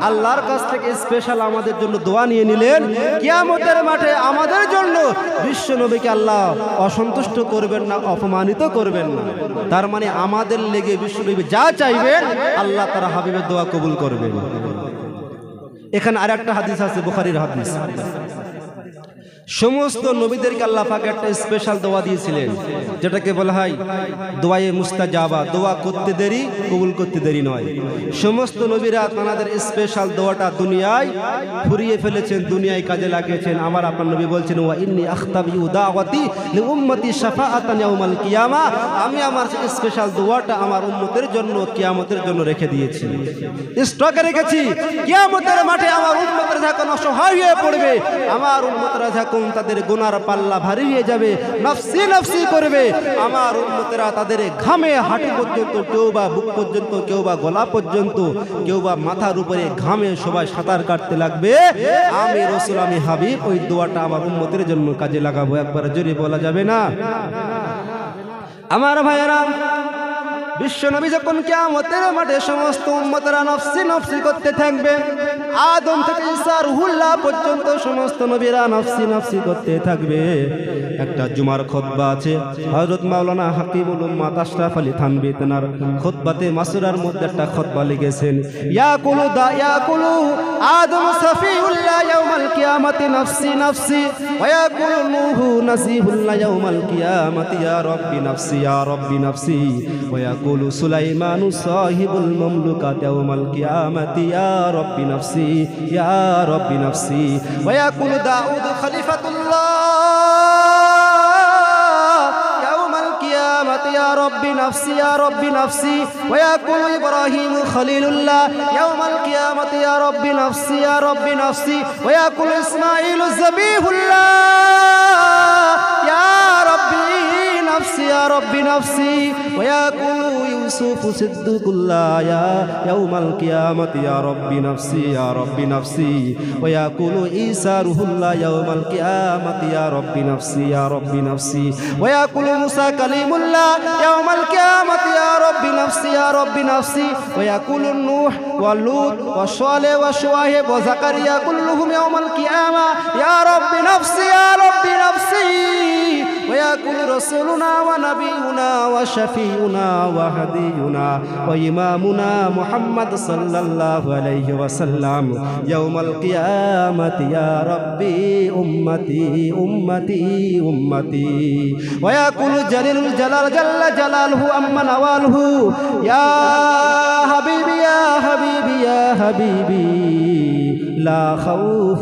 আল্লাহর কাছ থেকে স্পেশাল আমাদের জন্য দোয়া নিয়ে নিলেন, কিয়ামতের মাঠে আমাদের জন্য বিশ্ব নবীকে আল্লাহ অসন্তুষ্ট করবেন না, অপমানিত করবেন না। তার মানে আমাদের লেগে বিশ্ব নবী যা চাইবেন আল্লাহ তার হাবিবের দোয়া কবুল করবেন। এখানে আর একটা হাদিস আছে, বুখারীর হাদিস, সমস্ত নবীদেরকে আল্লাহ পাক একটা স্পেশাল দোয়া দিয়েছিলেন, যেটাকে বলা হয় দোয়ায়ে মুস্তাজাবা, দোয়া করতে দেরি কবুল করতে দেরি নয়। সমস্ত নবীরা তাদের স্পেশাল দোয়াটা দুনিয়ায় ফুরিয়ে ফেলেছেন, দুনিয়ায় কাজে লাগিয়েছেন। আমার আপনার নবী বলছেন, ওয়া ইন্নী আখতাবিউ দাওয়াতি লি উম্মতি শাফাআতান ইয়াউমাল কিয়ামা, আমি আমার স্পেশাল দোয়াটা আমার উম্মতের জন্য কিয়ামতের জন্য রেখে দিয়েছি, স্টকে রেখেছি। কিয়ামতের মাঠে আমার উম্মতরা যখন অসহায় হয়ে পড়বে, আমার উম্মতরা যখন তাদের গুনার পাল্লা ভারী হয়ে যাবে, নফসি নফসি করবে, আমার উম্মতেরা তাদের ঘামে হাঁটু পর্যন্ত, কেউ বা বুক পর্যন্ত, কেউ বা গলা পর্যন্ত, কেউ বা মাথার উপরে ঘামে সবাই সাঁতার কাটতে লাগবে, আমি রাসূল, আমি হাবিব ওই দোয়াটা আমার উম্মতের জন্য কাজে লাগাবো। একবার জোরে বলা যাবে না? আমার ভাইয়েরা, বিশ্ব নবী যখন কিয়ামতের মাঠে সমস্ত উম্মতরা নফসি নফসি করতে থাকবে, আদম থেকে ঈসা রুহুল্লাহ পর্যন্ত সমস্ত নবীরা নফসি নফসি করতে থাকবে। একটা জুমার খুতবা আছে, হযরত মাওলানা হাকিমুল উম্মাত আশরাফ আলী থানভী তেনার খুতবাতে মাসুরার মধ্যে একটা খুতবা লিখেছেন, ইয়াকুলু আদম সাফিউল্লাহ ইয়াউমাল القيامة نفسي نفسي ويقول نوح نسيه الله يوم القيامة يا رب نفسي يا رب نفسي ويقول سليمان صاحب المملكة يوم القيامة يا رب نفسي يا رب نفسي ويقول داود خليفة الله يا رب نفسي يا رب نفسي ويقول إبراهيم خليل الله يوم القيامة يا رب نفسي يا رب نفسي ويقول إسماعيل ذبيح الله يا ربي نفسي يا رب نفسي ويقول يوسف صدق الله يا يوم القيامة يا رب نفسي يا رب نفسي ويقول عيسى روح الله يوم القيامة يا رب نفسي يا رب نفسي ويقول موسى كليم الله يوم القيامة يا رب نفسي يا رب نفسي ويقول نوح ولوط وصالح وشعيب وزكريا كلهم يوم القيامة يا رب نفسي يا رب نفسي ويقول رسولنا ونبينا وشفيعنا وهدينا وإمامنا محمد صلى الله عليه وسلم يوم القيامة يا ربي أمتي أمتي أمتي ويقول جليل الجلال جل جلاله أما نواله يا حبيبي يا حبيبي يا حبيبي لا خوف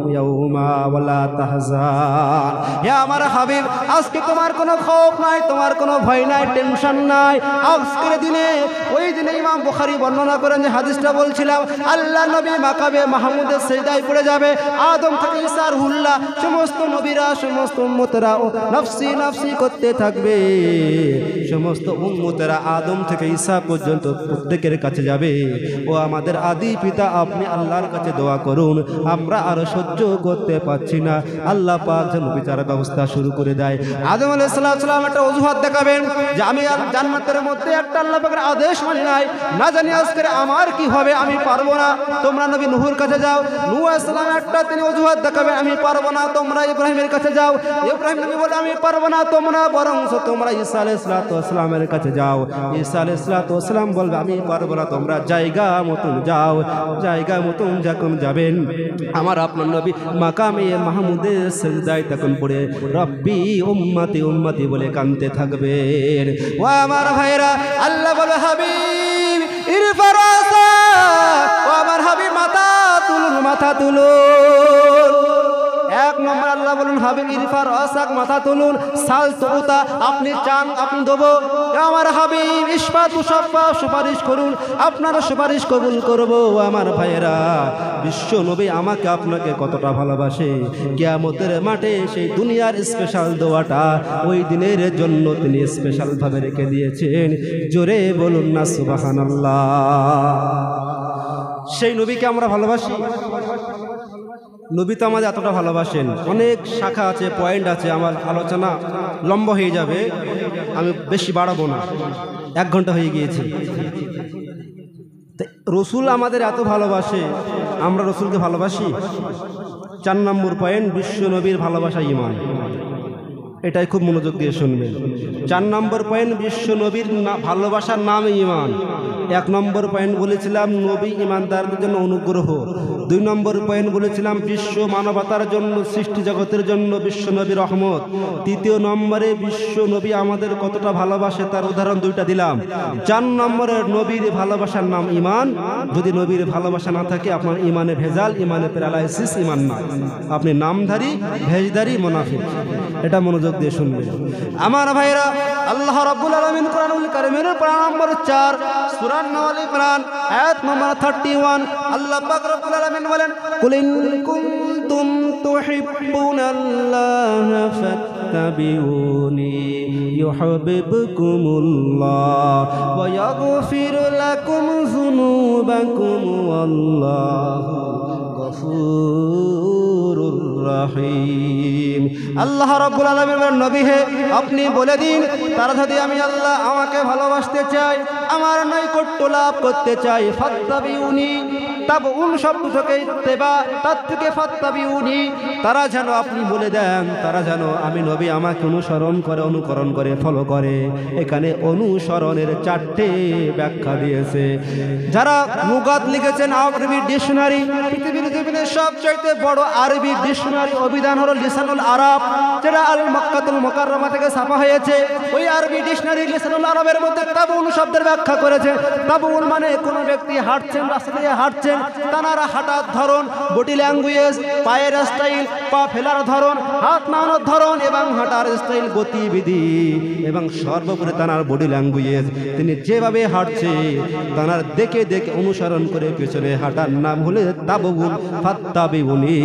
يوما ولا تحزان يا আমার হাবিব আজকে তোমার কোনো খৌফ নাই তোমার কোনো ভয় নাই টেনশন নাই আজকের দিনে ওই দিনে ইমাম বুখারী বর্ণনা করেন যে হাদিসটা বলছিলাম আল্লাহ নবী মাকাবে মাহমুদের সিজদায় পড়ে যাবে আদম থেকে ঈসা রুহুল্লাহ সমস্ত নবীরা সমস্ত উম্মতেরা নফসি নফসি করতে থাকবে সমস্ত উম্মতেরা আদম থেকে ঈসা পর্যন্ত প্রত্যেকের কাছে যাবে ও আমাদের আদি পিতা আপনি আল্লাহর কাছে দোয়া করুন আমরা আর সহ্য করতে পারছি না আল্লাহ পাক যেন বিচার ব্যবস্থা শুরু করে দেয় আদম আলাইহিস সালাম একটা অজুহাত দেখাবেন যে আমি জান্নাতের মধ্যে একটা আল্লাহ পাকের আদেশ মানি নাই না জানি আজকে আমার কি হবে আমি পারবো না তোমরা নবী নূহের কাছে যাও নূহ আলাইহিস সালাম একটা তিনি অজুহাত দেখাবেন আমি পারবো না তোমরা ইব্রাহিমের কাছে যাও ইব্রাহিম নবী বলে আমি পারবো না তোমরা বরং তোমরা ঈসা আলাইহিস সালামের কাছে যাও ঈসা আলাইহিস সালাম বলবে আমি পারবো না তোমরা জায়গা মতন যাও জায়গা মতন যখন যাবেন আমার আপনার নবী মাকামে মাহমুদের সিজদায় তখন পড়ে রব্বি উম্মতি উম্মতি বলে কাঁদতে থাকবেন ও আমার ভাইরা আল্লাহ বলে হাবিব ইরফা রাসা ও আমার হাবিব মাথা তুলুন মাথা তুলুন এক নম্বর আল্লাহ বলুন হাবিব ইরফা রাসাক মাথা তুলুন সাল তুতা আপনি চান আপনি দেবো আমার হাবিব ইসফা তুসাফা সুপারিশ করুন আপনার সুপারিশ কবুল করব আমার ভাইয়েরা বিশ্ব নবী আমাকে আপনাকে কতটা ভালোবাসে কিয়ামতের মাঠে সেই দুনিয়ার স্পেশাল দোয়াটা ওই দিনের জন্য তিনি স্পেশাল ভাবে রেখে দিয়েছেন জোরে বলুন না সুবহানাল্লাহ সেই নবীকে আমরা ভালোবাসি নবী তো আমাদের এতটা ভালোবাসেন অনেক শাখা আছে পয়েন্ট আছে আমার আলোচনা লম্বা হয়ে যাবে আমি বেশি বাড়াবো না 1 ঘন্টা হয়ে গিয়েছে রসুল আমাদের এত ভালোবাসে আমরা রসুলকে ভালোবাসি 4 নম্বর পয়েন্ট বিশ্ব নবীর ভালোবাসা ঈমান এটাই খুব মনোযোগ দিয়ে শুনবেন 4 নম্বর পয়েন্ট বিশ্ব নবীর ভালোবাসার নাম ঈমান 1 নম্বর পয়েন্ট বলেছিলাম নবী ঈমানদারদের জন্য অনুগ্রহ 2 নম্বর পয়েন্ট বলেছিলাম বিশ্ব মানবতার জন্য সৃষ্টি জগতের জন্য বিশ্ব নবী রহমত 3 নম্বরে বিশ্ব নবী আমাদের কতটা ভালোবাসে তার উদাহরণ 2টা দিলাম 4 নম্বরে নবীর ভালোবাসার নাম ঈমান যদি নবীর ভালোবাসা না থাকে আপনার ঈমানে ভেজাল ঈমানে প্যারালাইসিস ঈমান না আপনি নামধারী ভেজদারি মুনাফিক এটা মনোযোগ দিয়ে শুনবেন আমার ভাইরা আল্লাহ রাব্বুল আলামিন কোরআনুল কারীমের পারা নম্বর 4 সূরা আল ইমরান আয়াত নম্বর 31 আল্লাহ পাক রব্বুল আলামিন বলেন কুল ইন কুনতুম তুহিব্বুনাল্লাহা ফাত্তাবিউনি ইউহিব্বুকুমুল্লাহ ওয়া ইয়াগফির লাকুম যুনুবাকুম ওয়াল্লাহু গফুরুর রহিম আল্লাহ রাব্বুল আলামিনের নবী হে আপনি বলে দিন তারা যদি আমি আল্লাহ আমাকে ভালোবাসতে চাই আমার নৈকট্য লাভ করতে চাই ফাত্তাবিউনি তাবউন শব্দ থেকে ইত্তেবা, তার থেকে ফাত্তাবিউনি, তারা যেন আপনি বলে দেন, তারা যেন আমি নবী আমাকে অনুসরণ করে, অনুকরণ করে, ফলো করে। এখানে অনুসরণের 4টে ব্যাখ্যা দিয়েছে। যারা লুগাত লিখেছেন আরবি ডিকশনারি, পৃথিবীর জমিনে সবচাইতে বড় আরবি ডিকশনারি অভিধান হলো লিসানুল আরব, যেটা আল মক্কাতুল মুকাররমা থেকে ছাপা হয়েছে। ওই আরবি ডিকশনারি লিসানুল আরবের মধ্যে তাবউন শব্দের ব্যাখ্যা করেছে। তাবউন মানে কোনো ব্যক্তি হাঁটছেন, রাস্তা দিয়ে হাঁটছেন, তানার হাঁটার ধরন, বডি ল্যাঙ্গুয়েজ, পায়ের স্টাইল, পা ফেলার ধরন, হাত নাড়ানোর ধরন এবং হাঁটার স্টাইল, গতিবিধি এবং সর্বোপরি তানার বডি ল্যাঙ্গুয়েজ, তিনি যেভাবে হাঁটছে তানার দেখে দেখে অনুসরণ করে পেছনে হাঁটার নাম হলে তাবউন, ফাত্তাবিউনি।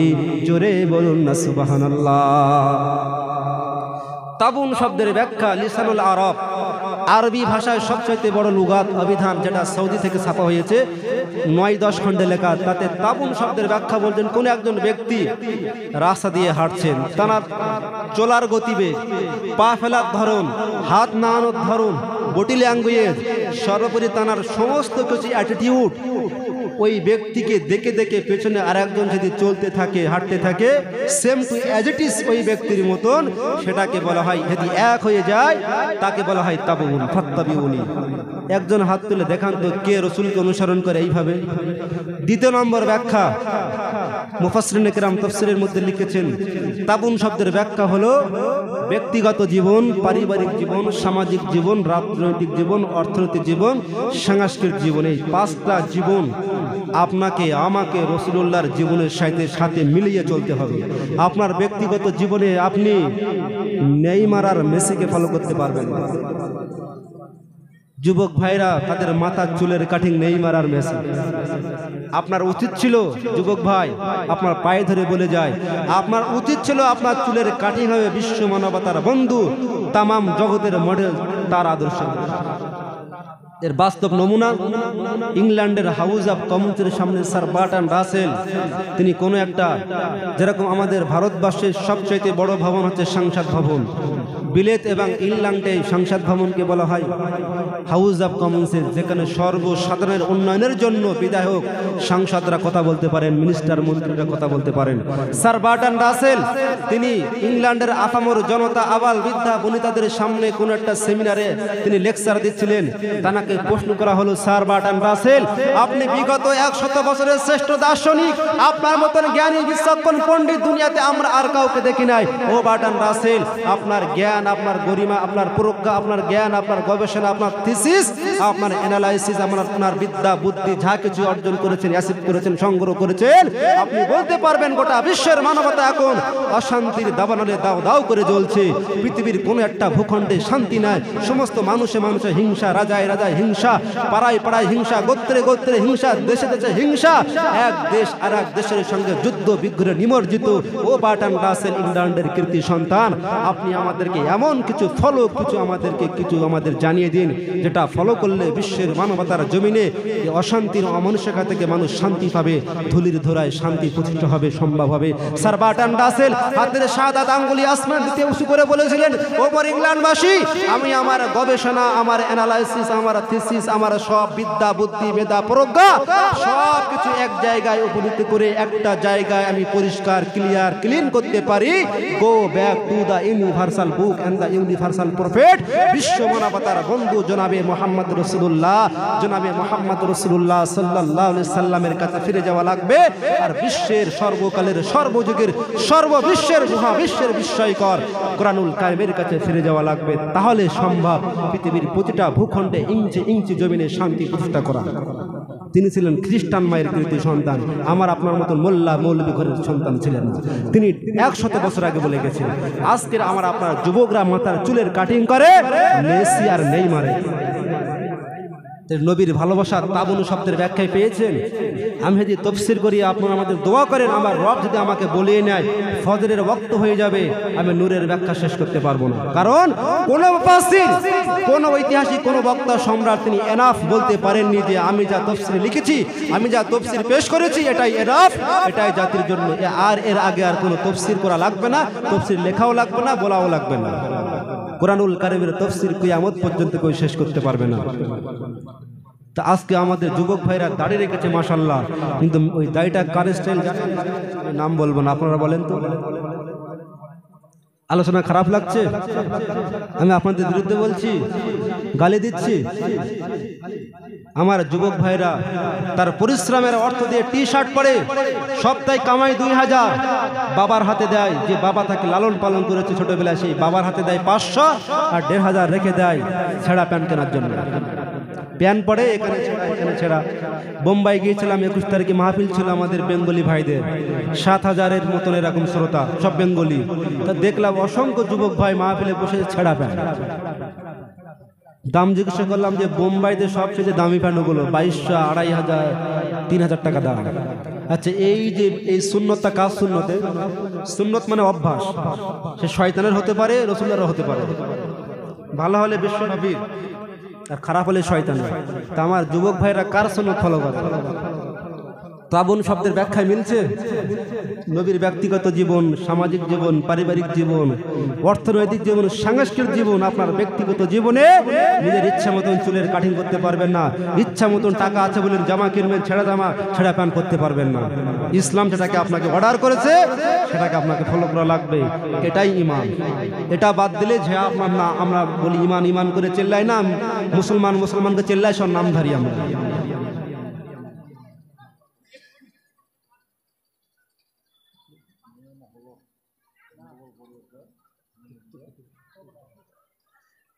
জোরে বলুন না সুবহানাল্লাহ। তাবউন শব্দের ব্যাখ্যা লিসানুল আরব, আরবি ভাষায় সবচেয়ে বড় লুগাত অভিধান, যেটা সৌদি থেকে ছাপা হয়েছে, 9-10 খণ্ডে লেখা। তাতে তাবউন শব্দের ব্যাখ্যা বলছেন কোন একজন ব্যক্তি রাস্তা দিয়ে হাঁটছেন, তার চলার গতিবেগ, পা ফেলার ধরন, হাত নাড়ানোর ধরন, বডি ল্যাঙ্গুয়েজ, সর্বোপরি তার সমস্ত কিছু অ্যাটিটিউড, ওই ব্যক্তিকে দেখে দেখে পেছনে আর একজন যদি চলতে থাকে, হাঁটতে থাকে, same to as it is ওই ব্যক্তির মতন, সেটাকে বলা হয়, যদি এক হয়ে যায় তাকে বলা হয় তাবউন, ফাত্তাবিউনি। একজন হাত তুলে দেখান তো কে রাসূলকে অনুসরণ করে এইভাবে। দ্বিতীয় নম্বর ব্যাখ্যা, মুফাসসিরিন কিরাম তাফসীরের মধ্যে লিখেছেন তাবউন শব্দের ব্যাখ্যা হলো ব্যক্তিগত জীবন, পারিবারিক জীবন, সামাজিক জীবন, রাজনৈতিক জীবন, অর্থনৈতিক জীবন, সাংস্কৃতিক জীবন, এই 5টা জীবন আপনাকে আমাকে রাসূলুল্লাহর জীবনের সাথে মিলিয়ে চলতে হবে। আপনার ব্যক্তিগত জীবনে আপনি নেইমার আর মেসিকে ফলো করতে পারবেন না। যুবক ভাইরা তাদের মাথার চুলের কাটিং নেইমার আর মেসি। আপনার উচিত ছিল যুবক ভাই, আপনার পায়ে ধরে বলে যায়, আপনার উচিত ছিল আপনার চুলের কাটিং হবে বিশ্ব মানবতার বন্ধু, তামাম জগতের মডেল, তার আদর্শ। এর বাস্তব নমুনা ইংল্যান্ডের হাউস অব কমন্সের সামনে স্যার বার্ট্রান্ড রাসেল, তিনি কোনো একটা, যেরকম আমাদের ভারতবর্ষের সবচেয়ে বড় ভবন হচ্ছে সংসদ ভবন, বিলেত এবং ইংল্যান্ডে সংসদ ভবনকে বলা হয় হাউস অব কমন্সের, যেখানে সর্বসাধারণের উন্নয়নের জন্য বিধায়ক, সাংসদরা কথা বলতে পারেন, মিনিস্টার, মন্ত্রীরা কথা বলতে পারেন। স্যার বার্ট্রান্ড রাসেল তিনি ইংল্যান্ডের আপামর জনতা, আবাল বৃদ্ধা বনিতাদের সামনে কোনো একটা সেমিনারে তিনি লেকচার দিচ্ছিলেন। তাকে প্রশ্ন করা হলো, স্যার বার্ট্রান্ড রাসেল, আপনি বিগত 100 বছরের শ্রেষ্ঠ দার্শনিক, আপনার মতন জ্ঞানী বিচক্ষণ পণ্ডিত দুনিয়াতে আমরা আর কাউকে দেখি নাই। ও বার্ট্রান্ড রাসেল, আপনার জ্ঞান, আপনার গরিমা, আপনার প্রজ্ঞা, আপনার জ্ঞান, আপনার গবেষণা, আপনার থিসিস, আপনার অ্যানালাইসিস, আপনার বিদ্যা বুদ্ধি যা কিছু অর্জন করেছেন, অ্যাচিভ করেছেন, সংগ্রহ করেছেন, আপনি বলতে পারবেন গোটা বিশ্বের মানবতা এখন অশান্তির দাবানলে দাও দাও করে জ্বলছে। পৃথিবীর কোনো একটা ভূখণ্ডে শান্তি নাই, সমস্ত মানুষে মানুষে হিংসা, রাজায় রাজায় হিংসা, পাড়ায় পাড়ায় হিংসা, গোত্রে গোত্রে হিংসা, দেশে দেশে হিংসা, এক দেশ আর এক দেশের সঙ্গে যুদ্ধ বিগ্রহে নিমজ্জিত। ও বার্ট্রান্ড রাসেল, ইংল্যান্ডের কীর্তি সন্তান, আপনি আমাদেরকে এমন কিছু আমাদের জানিয়ে দিন, যেটা ফলো করলে বিশ্বের মানবতার জমিনে অশান্তির অমানুষিকতা থেকে মানুষ শান্তি পাবে, ধুলির ধরায় শান্তি প্রতিষ্ঠা হবে, সম্ভব হবে। স্যার বার্ট্রান্ড রাসেল হাতের শাহাদাত আঙ্গুলি আসমান দিতে উঁচু করে বলেছিলেন, ওপর ইংল্যান্ডবাসী, আমি আমার গবেষণা, আমার অ্যানালাইসিস, আমার থিসিস, আমার সব বিদ্যা বুদ্ধি মেধা প্রজ্ঞা সব কিছু এক জায়গায় উপনীত করে একটা জায়গায় আমি পরিষ্কার ক্লিন করতে পারি। Go back to the universal book and the universal prophet, বিশ্ব মানবতার বন্ধু জনাবে মোহাম্মদ রাসূলুল্লাহ, জনাবে মোহাম্মদ রাসূলুল্লাহ সাল্লাল্লাহু আলাইহি সাল্লামের কাছে ফিরে যাওয়া লাগবে। আর বিশ্বের সর্বকালের, সর্বযুগের, সর্ববিশ্বের, মহাবিশ্বের বিস্ময়কর কোরআনুল কারিমের কাছে ফিরে যাওয়া লাগবে। তাহলে সম্ভব পৃথিবীর প্রতিটা ভূখণ্ডে ইঞ্চি ইঞ্চি জমিনে শান্তি প্রতিষ্ঠা করা। তিনি ছিলেন খ্রিস্টান মায়ের কৃতি সন্তান, আমার আপনার মতন মোল্লা মৌলবী ঘরের সন্তান ছিলেন না। তিনি 100 বছর আগে বলে গেছেন, আজকের আমার আপনার যুবকরা মাথার চুলের কাটিং করে মেসি আর নেইমারে। নবীর ভালোবাসা তাবুন শব্দের ব্যাখ্যায় পেয়েছেন। আমি যদি তফসির করি, আপনারা আমাদের দোয়া করেন, আমার রব যদি আমাকে বলিয়ে নেয় ফজরের ওয়াক্ত হয়ে যাবে, আমি নূরের ব্যাখ্যা শেষ করতে পারবো না। কারণ কোন মুফাসসির, কোন ঐতিহাসিক, কোন বক্তা সম্রাট তিনি এনাফ বলতে পারেননি যে আমি যা তফসির লিখেছি, আমি যা তফসির পেশ করেছি, এটাই এনাফ, এটাই জাতির জন্য। আর এর আগে আর কোনো তফসির করা লাগবে না, তফসির লেখাও লাগবে না, বলাও লাগবে না। কোরআনুল কারিমের তফসির কিয়ামত পর্যন্ত কেউ শেষ করতে পারবে না। তা আজকে আমাদের যুবক ভাইরা দাড়ি রেখেছে মাশাআল্লাহ, কিন্তু ওই দাড়িটা কার স্টাইল জানেন? নাম বলবো না, আপনারা বলেন তো। আলোচনা খারাপ লাগছে? আমি আপনাদের বিরুদ্ধে বলছি, গালি দিচ্ছি? আমার যুবক ভাইরা তার পরিশ্রমের অর্থ দিয়ে টি শার্ট পরে, সপ্তাহে কামাই 2000, বাবার হাতে দেয়, যে বাবা তাকে লালন পালন করেছে ছোটবেলায়, সেই বাবার হাতে দেয় 500 আর 1500 রেখে দেয় ছেঁড়া প্যান্ট কেনার জন্য। প্যান্ট পরে এখানে ছেঁড়া, এখানে ছেঁড়া। বোম্বাই গিয়েছিলাম, 21 তারিখে মাহফিল ছিল আমাদের বেঙ্গলি ভাইদের, 7000-এর মতন এরকম শ্রোতা, সব বেঙ্গলি। তা দেখলাম অসংখ্য যুবক ভাই মাহফিলে বসে ছেঁড়া প্যান্ট। দাম জিজ্ঞাসা করলাম যে বোম্বাইতে সবচেয়ে দামি প্যান্টগুলো 2200, 2500, 3000 টাকা দাম। আচ্ছা, এই যে এই সুন্নতটা কাজ, সুন্নত মানে অভ্যাস, সে শয়তানের হতে পারে, রসুলেরও হতে পারে। ভালো হলে বিশ্ব নবীর, আর খারাপ হলে শয়তানের। তা আমার যুবক ভাইরা কার সুন্নত ফলো করে? তাবুন শব্দের ব্যাখ্যায় মিলছে? নবীর ব্যক্তিগত জীবন, সামাজিক জীবন, পারিবারিক জীবন, অর্থনৈতিক জীবন, সাংস্কৃতিক জীবন, আপনার ব্যক্তিগত জীবনে নিজের ইচ্ছা মতন চুলের কাটিং করতে পারবেন না, ইচ্ছা মতন টাকা আছে বলে জামা কিনবেন, ছেঁড়া জামা, ছেঁড়া প্যান্ট করতে পারবেন না। ইসলাম যেটাকে আপনাকে অর্ডার করেছে সেটাকে আপনাকে ফলো করা লাগবে, এটাই ঈমান। এটা বাদ দিলে যে আপনার না, আমরা বলি ঈমান ঈমান করে চেল্লাই না, মুসলমান মুসলমানকে চেল্লাই, সব নামধারী আমরা।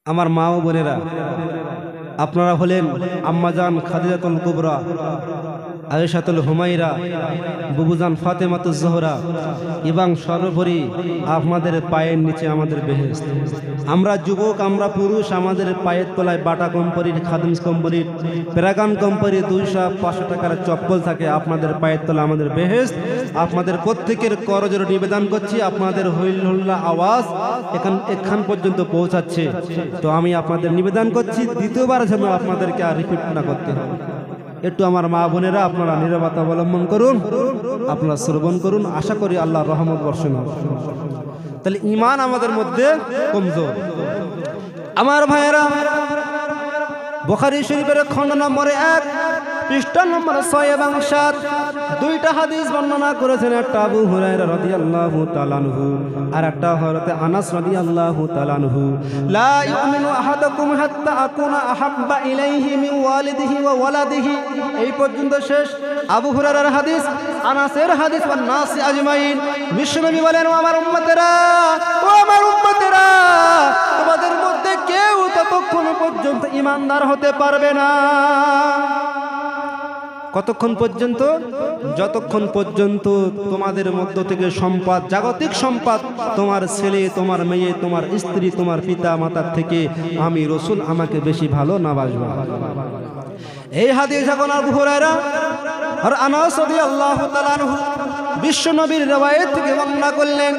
আমার মা ও বোনেরা, আপনারা হলেন আম্মাজান খাদিজাতুল কুবরা, আয়েশাতুল হুমাইরা, বুবুজান ফাতেমাতুজ জোহরা, এবং সর্বোপরি আপনাদের পায়ের নিচে আমাদের বেহেশত। আমরা যুবক, আমরা পুরুষ, আমাদের পায়ের তলায় বাটা কোম্পানির, খাদিমস কোম্পানির, প্যারাগন কোম্পানির 200-500 টাকার চপ্পল থাকে, আপনাদের পায়ের তলা আমাদের বেহেশত। আপনাদের প্রত্যেকের করজোড়ে নিবেদন করছি, আপনাদের হইল্লা আওয়াজ এখান পর্যন্ত পৌঁছাচ্ছে, তো আমি আপনাদের নিবেদন করছি দ্বিতীয়বার যেন আপনাদেরকে আর রিপিট না করতে হবে। একটু আমার মা বোনেরা আপনারা নীরবতা অবলম্বন করুন, আপনারা শ্রবণ করুন, আশা করি আল্লাহর রহমত বর্ষণ হবে। তাহলে ঈমান আমাদের মধ্যে কমজোর। আমার ভাইয়েরা, বুখারী শরীফের খণ্ড নম্বর 1, পৃষ্ঠা নম্বর 6 এবং 7 দুইটা হাদিস বর্ণনা করেছেন। একটা আবু হুরায়রা রাদিয়াল্লাহু তাআলা আনহু, আর একটা হযরত আনাস রাদিয়াল্লাহু তাআলা আনহু। লা ইউমিনু আহাদুকুম হাত্তা আকুনা আহাব্বা ইলাইহি মিন ওয়ালিদিহি ওয়া ওয়ালাদিহি, এই পর্যন্ত শেষ। আবু হুরায়রার হাদিস, আনাসের হাদিস, ওয়ান নাসি আজমাইন। বিশ্বনবী বলেন, ও আমার উম্মতেরা, ও আমার উম্মতেরা, তোমাদের মধ্যে কেউ ততক্ষণ পর্যন্ত ঈমানদার হতে পারবে না। কতক্ষণ পর্যন্ত? যতক্ষণ পর্যন্ত তোমাদের মধ্য থেকে সম্পদ, জাগতিক সম্পদ, তোমার ছেলে, তোমার মেয়ে, তোমার স্ত্রী, তোমার পিতা মাতার থেকে আমি রসুল আমাকে বেশি ভালো না বাসবো। এই হাদিস যখন আবু হুরায়রা আর আনাস রাদিয়াল্লাহু তাআলা আনহু বিশ্ব নবীর রওয়ায়াত থেকে বর্ণনা করলেন,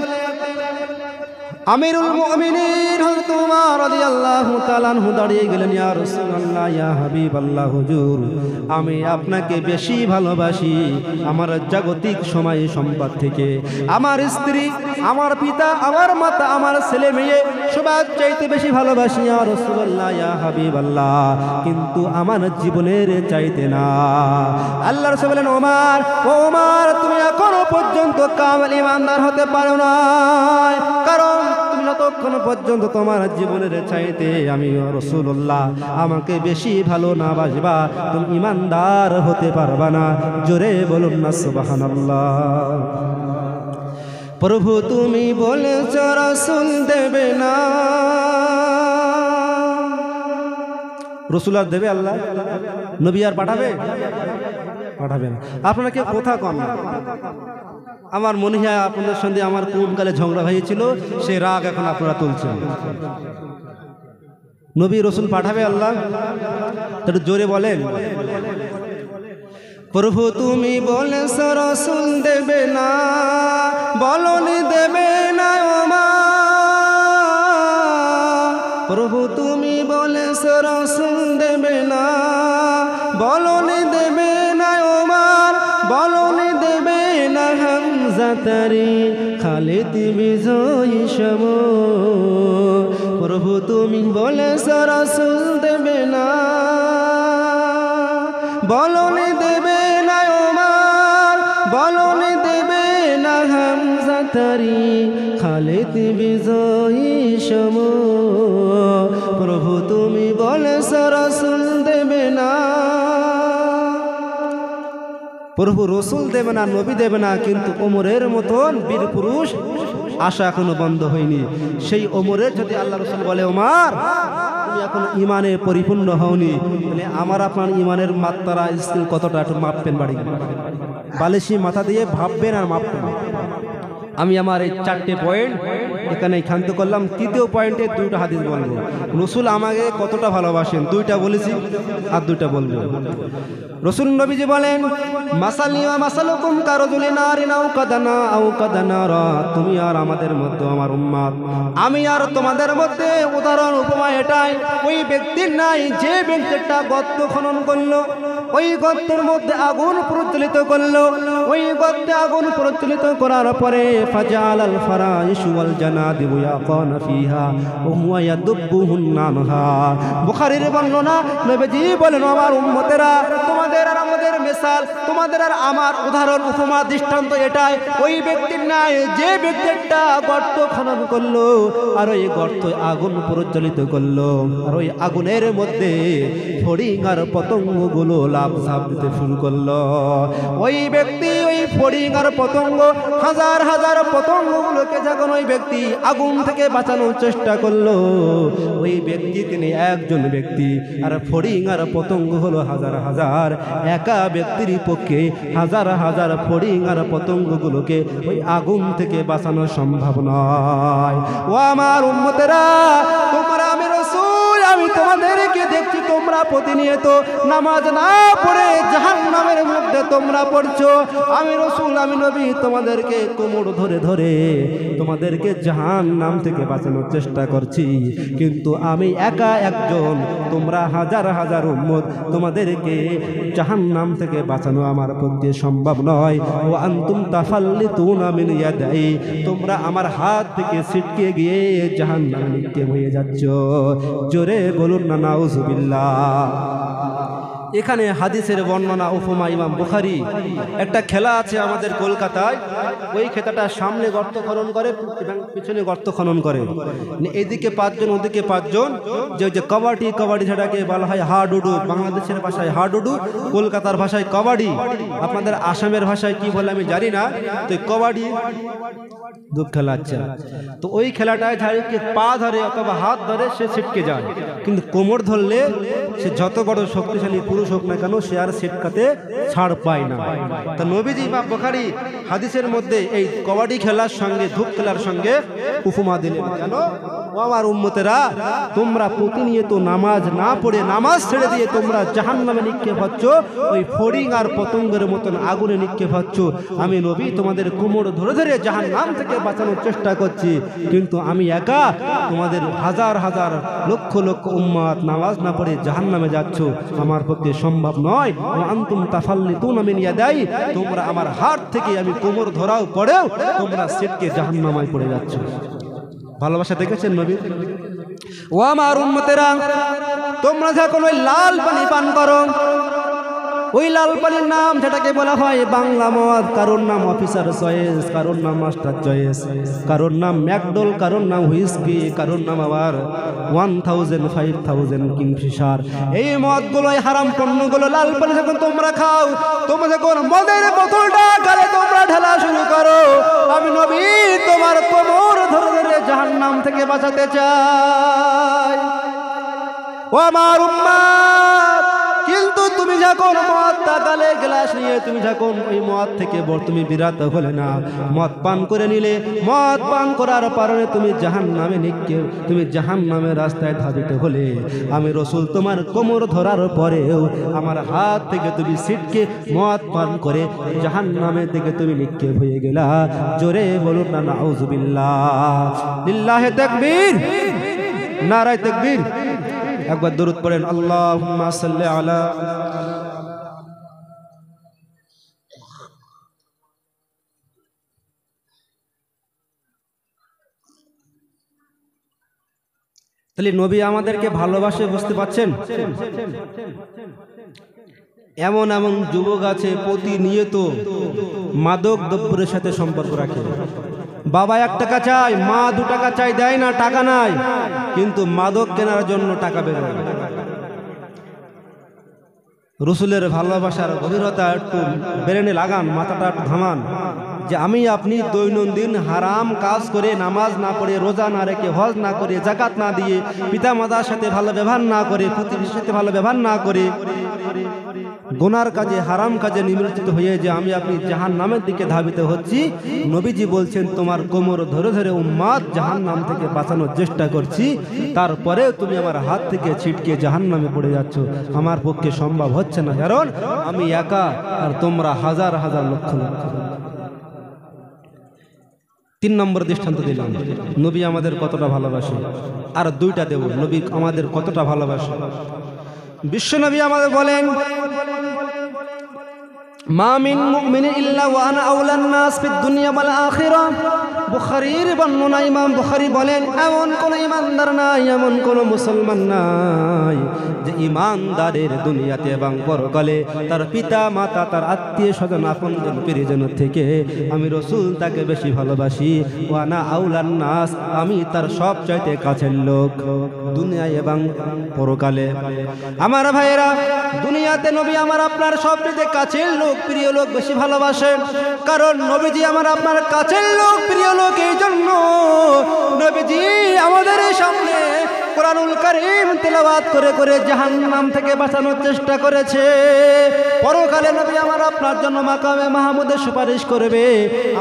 আমিরুল মুমিনিন হযরত উমর রাদিয়াল্লাহু তাআলা আনহু দাঁড়িয়ে গেলেন, ইয়া রাসূলুল্লাহ, ইয়া হাবিবাল্লাহ, হুজুর, আমি আপনাকে বেশি ভালোবাসি আমার জাগতিক সময় সম্পদ থেকে। আমার স্ত্রী, আমার পিতা, আমার মাতা, আমার ছেলে মেয়ে সবার চাইতে বেশি ভালোবাসি ইয়া রাসূলুল্লাহ, ইয়া হাবিবাল্লাহ, কিন্তু আমার জীবনের চাইতে না। আল্লাহর রাসূল বলেন, ওমর, ও ওমর, তুমি এখনো পর্যন্ত কামেল ঈমানদার হতে পারো না, কারণ তুমি যতক্ষণ পর্যন্ত তোমার জীবনের চাইতে আমি রাসূলুল্লাহ আমাকে বেশি ভালো না বাসবা, তুমি ঈমানদার হতে পারবা না। জোরে বলুন না সুবহানাল্লাহ। প্রভু তুমি বলেছ রাসূল দেবে না, রাসূল আর দেবে আল্লাহ? নবী আর পাঠাবে? পাঠাবে না। আপনারা কেউ কথা কন না। আমার মনে হয় আপনাদের সঙ্গে আমার কোনকালে ঝগড়া হয়েছিল, সে রাগ এখন আপনারা তুলছেন। নবী রসুল পাঠাবে আল্লাহ? একটু জোরে বলেন। প্রভু তুমি বলেছ রসুল দেবে না, বলনি দেবে না ওমর। প্রভু তুমি বলেছ রসুল দেবে না, বলনি দেবে না ওমর, বলনি দেবে না হামজা তারি খালিদ বিজয়ী সম। প্রভু তুমি বলেছ রসুল দেবে না। বলনি দেবে না ওমর, বলনি দেবে না হামজা তারি, খালিদ বিজয়ী সম। প্রভু তুমি বলেছ রাসূল দেবে না, প্রভু রসুল দেবে না, নবী দেবে না, কিন্তু ওমরের মতন বীর পুরুষ আশা এখনো বন্ধ হয়নি। সেই ওমরের যদি আল্লাহ রসুল বলে ওমর তুমি এখন ইমানে পরিপূর্ণ হওনি, তাহলে আমার আপনার ইমানের মাত্রা স্কিল কতটা একটু মাপবেন বাড়ি, বালিশি মাথা দিয়ে ভাববেন আর মাপবেন। আমি আমার এই 4টে পয়েন্ট এখানে ক্ষান্ত করলাম। তৃতীয় পয়েন্টে 2টা হাদিস বলবো। রসুল আমাকে কতটা ভালোবাসেন 2টা বলেছি, আর 2টা বলবো। রসুল নবীজি বলেন মাসালি ওয়া মাসালুকুম কারজুলি নারিন আও কাদানা আও কাদানারা, তুমি আর আমাদের মধ্যে আমার উম্মত, আমি আর তোমাদের মধ্যে উদাহরণ উপমা এটাই, ওই ব্যক্তির নাই যে ব্যক্তিটা গর্ত খনন করলো, ওই গর্তের মধ্যে আগুন প্রজ্বলিত করলো, ওই গর্তে আগুন প্রজ্বলিত করার পরে ফাজাল আল ফারাইশু ওয়াল জানাদিবু ইয়াকানা ফিহা ওয়া হুয়া ইয়াদুবুহুন নানহা। বুখারীর বর্ণনা, নবীজি বলেন আমার উম্মতেরা তোমাদের আর আমাদের মিসাল, তোমাদের আর আমার উদাহরণ উপমা দৃষ্টান্ত এটাই, ওই ব্যক্তির নাই যে ব্যক্তিটা গর্ত খনন করলো আর ওই গর্ত আগুন প্রজ্বলিত করলো, আর ওই আগুনের মধ্যে ফড়িং আর পতঙ্গগুলো লাফ ঝাঁপ দিতে শুরু করলো। ওই ব্যক্তি ওই ফড়িং আর পতঙ্গ হাজার হাজার পতঙ্গগুলোকে যখন ওই ব্যক্তি আগুন থেকে বাঁচানোর চেষ্টা করলো, ওই ব্যক্তি তিনি একজন ব্যক্তি, আর ফড়িং আর পতঙ্গ হলো হাজার হাজার। একা ব্যক্তির পক্ষে হাজার হাজার ফড়িং আর পতঙ্গগুলোকে ওই আগুন থেকে বাঁচানো সম্ভব নয়। ও আমার উম্মতেরা, তোমরা আমি রাসূল আমি তোমাদেরকে দেখছি তোমরা প্রতিনিয়ত নামাজ না পড়ে জাহান্নামের মধ্যে তোমরা পড়ছো। আমি রাসূল আমি নবী তোমাদেরকে কোমর ধরে ধরে তোমাদেরকে জাহান্নাম থেকে বাঁচানোর চেষ্টা করছি, কিন্তু আমি একা একজন, তোমরা হাজার হাজার উম্মত, তোমাদেরকে জাহান্নাম থেকে বাঁচানো আমার পক্ষে সম্ভব নয়। ও আনতুম তাফাল্লিতুনা মিন ইয়াদাই, তোমরা আমার হাত থেকে ছিটকে গিয়ে জাহান্নামে নিক্ষেপ হয়ে যাচ্ছ। জোরে বলুন না নাউজুবিল্লাহ। এখানে হাদিসের বর্ণনা উপমা ইমাম বুখারী। একটা খেলা আছে আমাদের কলকাতায়, ওই খেলাটা সামনে গর্ত খনন করে এবং পিছনে গর্ত খনন করে, এদিকে 5 জন ওদিকে 5 জন, যে কবাডি, কবাডি সেটাকে বলা হয় হাডুডু, বাংলাদেশের ভাষায় হাডুডু, কলকাতার ভাষায় কবাডি, আপনাদের আসামের ভাষায় কি বলে আমি জানি না। তো কবাডি দুধ খেলা আছে, তো ওই খেলাটায় যাকে পা ধরে অথবা হাত ধরে সে ছিটকে যায়, কিন্তু কোমর ধরলে সে যত বড় শক্তিশালী পুরুষ হোক না কেন সে আর ছিটকাতে ছাড় পায় না। তা নবীজি ইমাম বুখারী হাদিসের মধ্যে এই কবাডি খেলার সঙ্গে ধূপ খেলার সঙ্গে উপমা দিলেন। কেন? ও আমার উম্মতেরা, তোমরা প্রতিনিয়ত নামাজ না পড়ে নামাজ ছেড়ে দিয়ে তোমরা জাহান্নামে নিক্ষেপ হচ্ছ, ওই ফড়িং আর পতঙ্গের মতন আগুনে নিক্ষেপ হচ্ছ। আমি নবী তোমাদের কোমর ধরে ধরে জাহান্নাম থেকে বাঁচানোর চেষ্টা করছি, কিন্তু আমি একা, তোমাদের হাজার হাজার লক্ষ লক্ষ উম্মত নামাজ না পড়ে জাহান্নামে যাচ্ছ, আমার পক্ষে সম্ভব নয়। আনতুম তাফাল্লিতুনা মিন ইয়াদাই, তোমরা আমার হাত থেকে আমি কোমর ধরাও পড়েও তোমরা ছিটকে জাহান্নামে পড়ে যাচ্ছ। ভালোবাসা দেখেছেন নবী? ও আমার উম্মতেরা, তোমরা যখন ওই লাল পানি পান করো, ওই লাল পানির নাম যেটাকে বলা হয় বাংলা মদ, কারোর নাম অফিসার চয়েস, কারোর নাম মাস্টার চয়েস, কারোর নাম ম্যাকডোল, কারোর নাম হুইস্কি, কারোর নাম আবার 1000 5000 কিংফিশার। এই মদগুলো, এই হারাম পণ্যগুলো, লাল পানি যখন তোমরা খাও, তোমরা যখন মদের বোতলটা গালে তোমরা ঢালা শুরু করো, আমি নবী তোমার কোমর ধরে ধরে জাহান্নাম থেকে বাঁচাতে চাই। ও আমার উম্মত, কিন্তু তুমি যখন মদ গালে গ্লাস নিয়ে তুমি যখন ওই মদ থেকে তুমি বিরত হলে না, মদ পান করে নিলে, মদ পান করার কারণে তুমি জাহান্নামে নিক্ষেপ, তুমি জাহান্নামের রাস্তায় ধাবিত হলে, আমি রাসূল তোমার কোমর ধরার পরেও আমার হাত থেকে তুমি ছিটকে মদ পান করে জাহান্নামের দিকে তুমি নিক্ষেপ হয়ে গেলা। জোরে বলুন না নাউজুবিল্লাহ। লিল্লাহি তাকবীর, নারায়ে তাকবীর। একবার দরুদ পড়েন, আল্লাহুম্মা সাল্লি আলা। তাহলে নবী আমাদেরকে ভালোবাসে, বুঝতে পারছেন? এমন এমন যুবক আছে প্রতিনিয়ত মাদক দ্রব্যের সাথে সম্পর্ক রাখে। বাবা 1 টাকা চাই, মা 2 টাকা চাই, দেয় না, টাকা নাই, কিন্তু মাদক কেনার জন্য টাকা বেরোয়। রসুলের ভালোবাসার গভীরতা একটু ব্রেনে লাগান, মাথাটা একটু ঘামান, যে আমি আপনি দৈনন্দিন হারাম কাজ করে, নামাজ না পড়ে, রোজা না রেখে, হজ না করে, জাকাত না দিয়ে, পিতা মাতার সাথে ভালো ব্যবহার না করে, প্রতিবেশীর সাথে ভালো ব্যবহার না করে, গুনার কাজে, হারাম কাজে নিমজ্জিত হয়ে যে আমি আপনি জাহান্নামের দিকে ধাবিত হচ্ছি। নবীজি বলছেন তোমার কোমর ধরে ধরে উম্মাদ জাহান্নাম থেকে বাঁচানোর চেষ্টা করছি, তারপরেও তুমি আমার হাত থেকে ছিটকে জাহান্নামে পড়ে যাচ্ছ। আমার পক্ষে সম্ভব হচ্ছে না, কারণ আমি একা আর তোমরা হাজার হাজার লক্ষ লক্ষ। 3 নম্বর দৃষ্টান্ত দিলাম, নবী আমাদের কতটা ভালোবাসে। আর 2টা দেব, নবী আমাদের কতটা ভালোবাসে। বিশ্বনবী আমাদের বলেন, মা মিন মুমিনিন ইল্লা ওয়া আনা আওলান নাস ফিদ দুনিয়া ওয়াল আখিরাহ। বুখারীর বর্ণনা, ইমাম বুখারী বলেন, এমন কোন ইমানদার নাই, এমন কোন মুসলমান নাই যে ইমানদারের দুনিয়াতে এবং পরকালে তার পিতা মাতা, তার আত্মীয় স্বজন, আপনজন, প্রিয়জনের থেকে আমি রাসূল তাকে বেশি ভালোবাসি। ওয়া আনা আওলান নাস, আমি তার সবচাইতে কাছের লোক দুনিয়ায় এবং পরকালে। আমার ভাইয়েরা, দুনিয়াতে নবী আমার আপনার সবচেয়ে কাছের লোক, প্রিয় লোক, বেশি ভালোবাসে। কারণ নবীজি আমার আপনার কাছের লোক, প্রিয় লোক। এই জন্য নবীজি আমাদের সামনে কুরআনুল কারীম তেলাওয়াত করে করে জাহান্নাম থেকে বাঁচানোর চেষ্টা করেছে। পরকালে নবী আমার আপনার জন্য মাকামে মাহমুদে সুপারিশ করবে।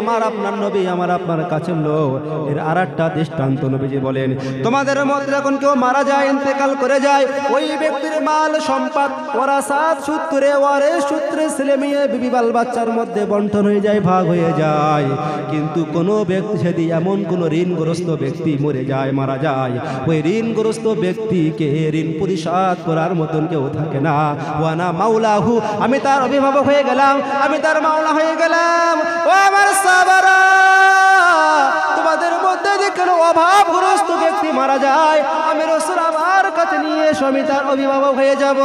আমার আপনার নবী আমার আপনার কাছের লোক। এর আরেকটা দৃষ্টান্ত নবীজি বলেন, তোমাদের মধ্যে যখন কেউ মারা যায়, ইন্তেকাল করে যায়, ওই ব্যক্তির মাল সম্পদ ওয়ারাসাত সূত্রে, ওয়ারিস সূত্রে, ছেলে মেয়ে, বিবি বাল বাচ্চার মধ্যে বন্টন হয়ে যায়, ভাগ হয়ে যায়। কিন্তু কোনো ব্যক্তি যদি এমন কোনো ঋণগ্রস্ত ব্যক্তি মরে যায়, মারা যায়, ওই ঋণগ্রস্ত ব্যক্তিকে ঋণ পরিশোধ করার মতন কেউ থাকে না। ওয়ানা মাওলাহু, আমি তার অভিভাবক হয়ে গেলাম, আমি তার মাওলা হয়ে গেলাম। ও আমার সাহাবারা, তোমাদের মধ্যে যে কোনো অভাবগ্রস্ত ব্যক্তি মারা যায়, আমি রাসূল আমার কাছে নিয়ে এসো, আমি তার অভিভাবক হয়ে যাব।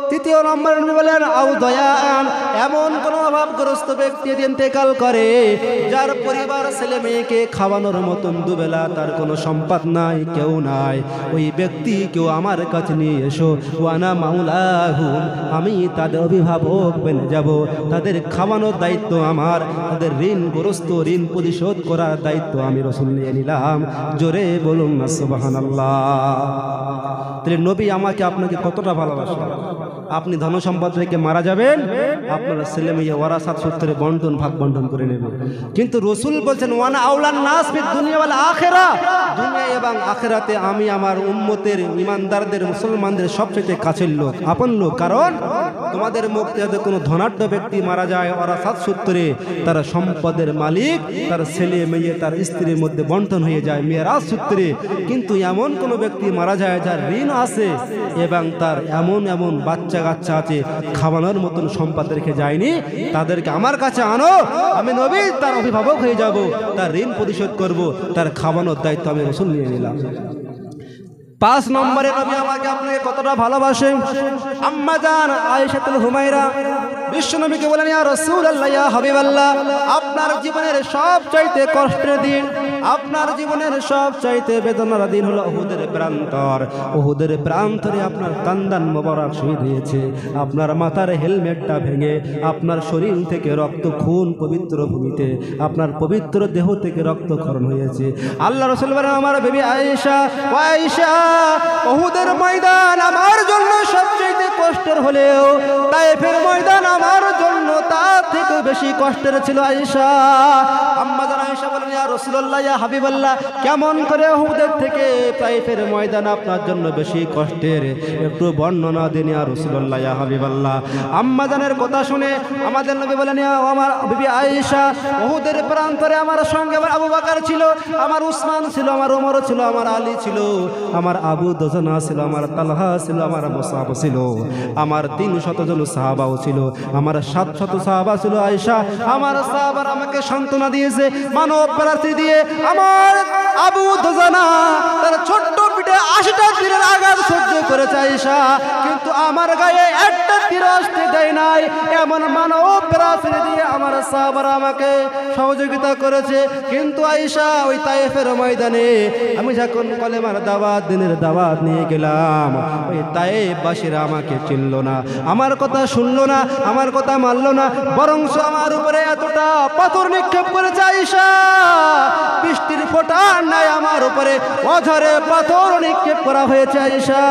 3 নম্বর নবী বলেন, আও দয়ান, এমন কোন অভাবগ্রস্ত ব্যক্তি ইন্তেকাল করে যার পরিবার, ছেলে মেয়েকে খাওয়ানোর মতন দুবেলা তার কোনো সম্পদ নাই, কেউ নাই, ওই ব্যক্তি কেউ আমার কাছে নিয়ে এসো। ওয়ানা মাওলাহুম, আমি তাদের অভিভাবক বনে যাব। তাদের খাওয়ানোর দায়িত্ব আমার, তাদের ঋণগ্রস্ত ঋণ পরিশোধ করার দায়িত্ব আমি রাসূল নিয়ে নিলাম। জোরে বলুন না সুবহানাল্লাহ। তাহলে নবী আমাকে আপনাকে কতটা ভালোবাসে। আপনি ধন সম্পদ রেখে মারা যাবেন, আপনারা ছেলে মেয়ে ওয়ারাসাত সূত্রে বন্টন, ভাগ বন্টন করে নেবেন। কিন্তু রাসূল বলছেন, ওয়ানা আওলান নাস ফিদ দুনিয়া ওয়াল আখিরাহ, দুনিয়া এবং আখিরাতে আমি আমার উম্মতের, ইমানদারদের, মুসলমানদের সবচেয়ে কাছের লোক, আপন লোক। কারণ তোমাদের মধ্যে যদি কোনো ধনাঢ্য ব্যক্তি মারা যায় ওয়ারাসাত সূত্রে, তার সম্পদের মালিক তার ছেলে মেয়ে, তার স্ত্রীর মধ্যে বন্টন হয়ে যায় মিরাস সূত্রে। কিন্তু এমন কোনো ব্যক্তি মারা যায় যার ঋণ আছে এবং তার এমন এমন বাচ্চা কাচ্চা আছে, খাওয়ানোর মতন সম্পদ রেখে যায়নি, তাদেরকে আমার কাছে আনো, আমি নবী তার অভিভাবক হয়ে যাব, তার ঋণ পরিশোধ করব, তার খাওয়ানোর দায়িত্ব আমি রাসূল নিয়ে নিলাম। 5 নম্বরে নবী আমাকে আপনাকে কতটা ভালোবাসে। আম্মা জান আয়েশাতুল হুমায়রা বিশ্বনবীকে বলেন, ইয়া রাসূলুল্লাহ, ইয়া হাবিবাল্লাহ, আপনার জীবনের সবচাইতে কষ্টের দিন, আপনার জীবনের সবচাইতে বেদনার দিন হলো উহুদের প্রান্তর। উহুদের প্রান্তরে আপনার কান্দান মোবারক শহীদ হয়েছে, আপনার মাথার হেলমেটটা ভেঙে আপনার শরীর থেকে রক্ত খুন পবিত্র ভূমিতে, আপনার পবিত্র দেহ থেকে রক্তক্ষরণ হয়েছে। আল্লাহ রাসূল বলেন, আমার বিবি আয়েশা, ও আয়েশা, উহুদের ময়দান আমার জন্য সবচাইতে কষ্টের হলেও তায়েফের ময়দান আমার জন্য তার থেকে বেশি কষ্টের ছিল আয়েশা। আম্মা জান আয়েশা বলেন, ইয়া রাসূলুল্লাহ, ইয়া হাবিবাল্লাহ, কেমন করে উহুদের থেকে তায়েফের ময়দান আপনার জন্য বেশি কষ্টের, একটু বর্ণনা দিন ইয়া রাসূলুল্লাহ, ইয়া হাবিবাল্লাহ। আম্মা জানের কথা শুনে আমাদের নবী বলেন, ইয়া আমার বিবি আয়েশা, উহুদের প্রান্তরে আমার সঙ্গে আমার আবু বকর ছিল, আমার উসমান ছিল, আমার ওমর ছিল, আমার আলী ছিল, আমার আবু দুজানা ছিল, আমার তালহা ছিল, আমার মুসআব ছিল, আমার 300 জন সাহাবাও ছিল, আমার 700 সাহাবা ছিল। আয়েশা, আমার সাহাবারা আমাকে সান্ত্বনা দিয়েছে, মানব প্রার্থী দিয়ে আমার আবু দুজানা তার ছোট্ট পিঠে 80টা তীরের আঘাত সহ্য করেছে আয়েশা, কিন্তু আমার গায়ে একটা তীর আসতে দেয় নাই। এমন মানব প্রাচীর দিয়ে আমার সাহাবারা আমাকে সহযোগিতা করেছে। কিন্তু আয়েশা ওই তায়েফের ময়দানে আমি যখন কলেমার দাওয়াত, দিনের দাওয়াত নিয়ে গেলাম, ওই তায়েফবাসীরা আমাকে চিনল না, আমার কথা শুনলো না, আমার কথা মানলো না, বরং আমার উপরে এতটা পাথর নিক্ষেপ করেছে আয়েশা, বৃষ্টির ফোঁটা নাই আমার উপরে অঝরে পাথর নিক্ষেপ করা হয়েছে আয়েশা।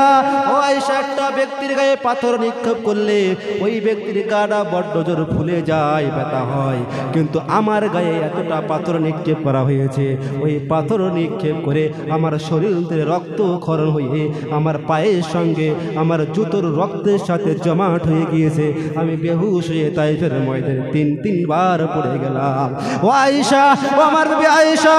ও আয়েশা, একটা ব্যক্তির গায়ে পাথর নিক্ষেপ করলে ওই ব্যক্তির গাটা বড্ড জোর ফুলে যায়, ব্যথা হয়, কিন্তু আমার গায়ে এতটা পাথর নিক্ষেপ করা হয়েছে, ওই পাথর নিক্ষেপ করে আমার শরীর থেকে রক্ত ক্ষরণ হয়ে আমার পায়ের সঙ্গে আমার জুতোর রক্তের সাথে জমাট হয়ে গিয়েছে। আমি বেহুশ হয়ে তাইফের ময়দানে তিনবার পড়ে গেলাম। ও আয়েশা, ও আমার বিবি আয়েশা,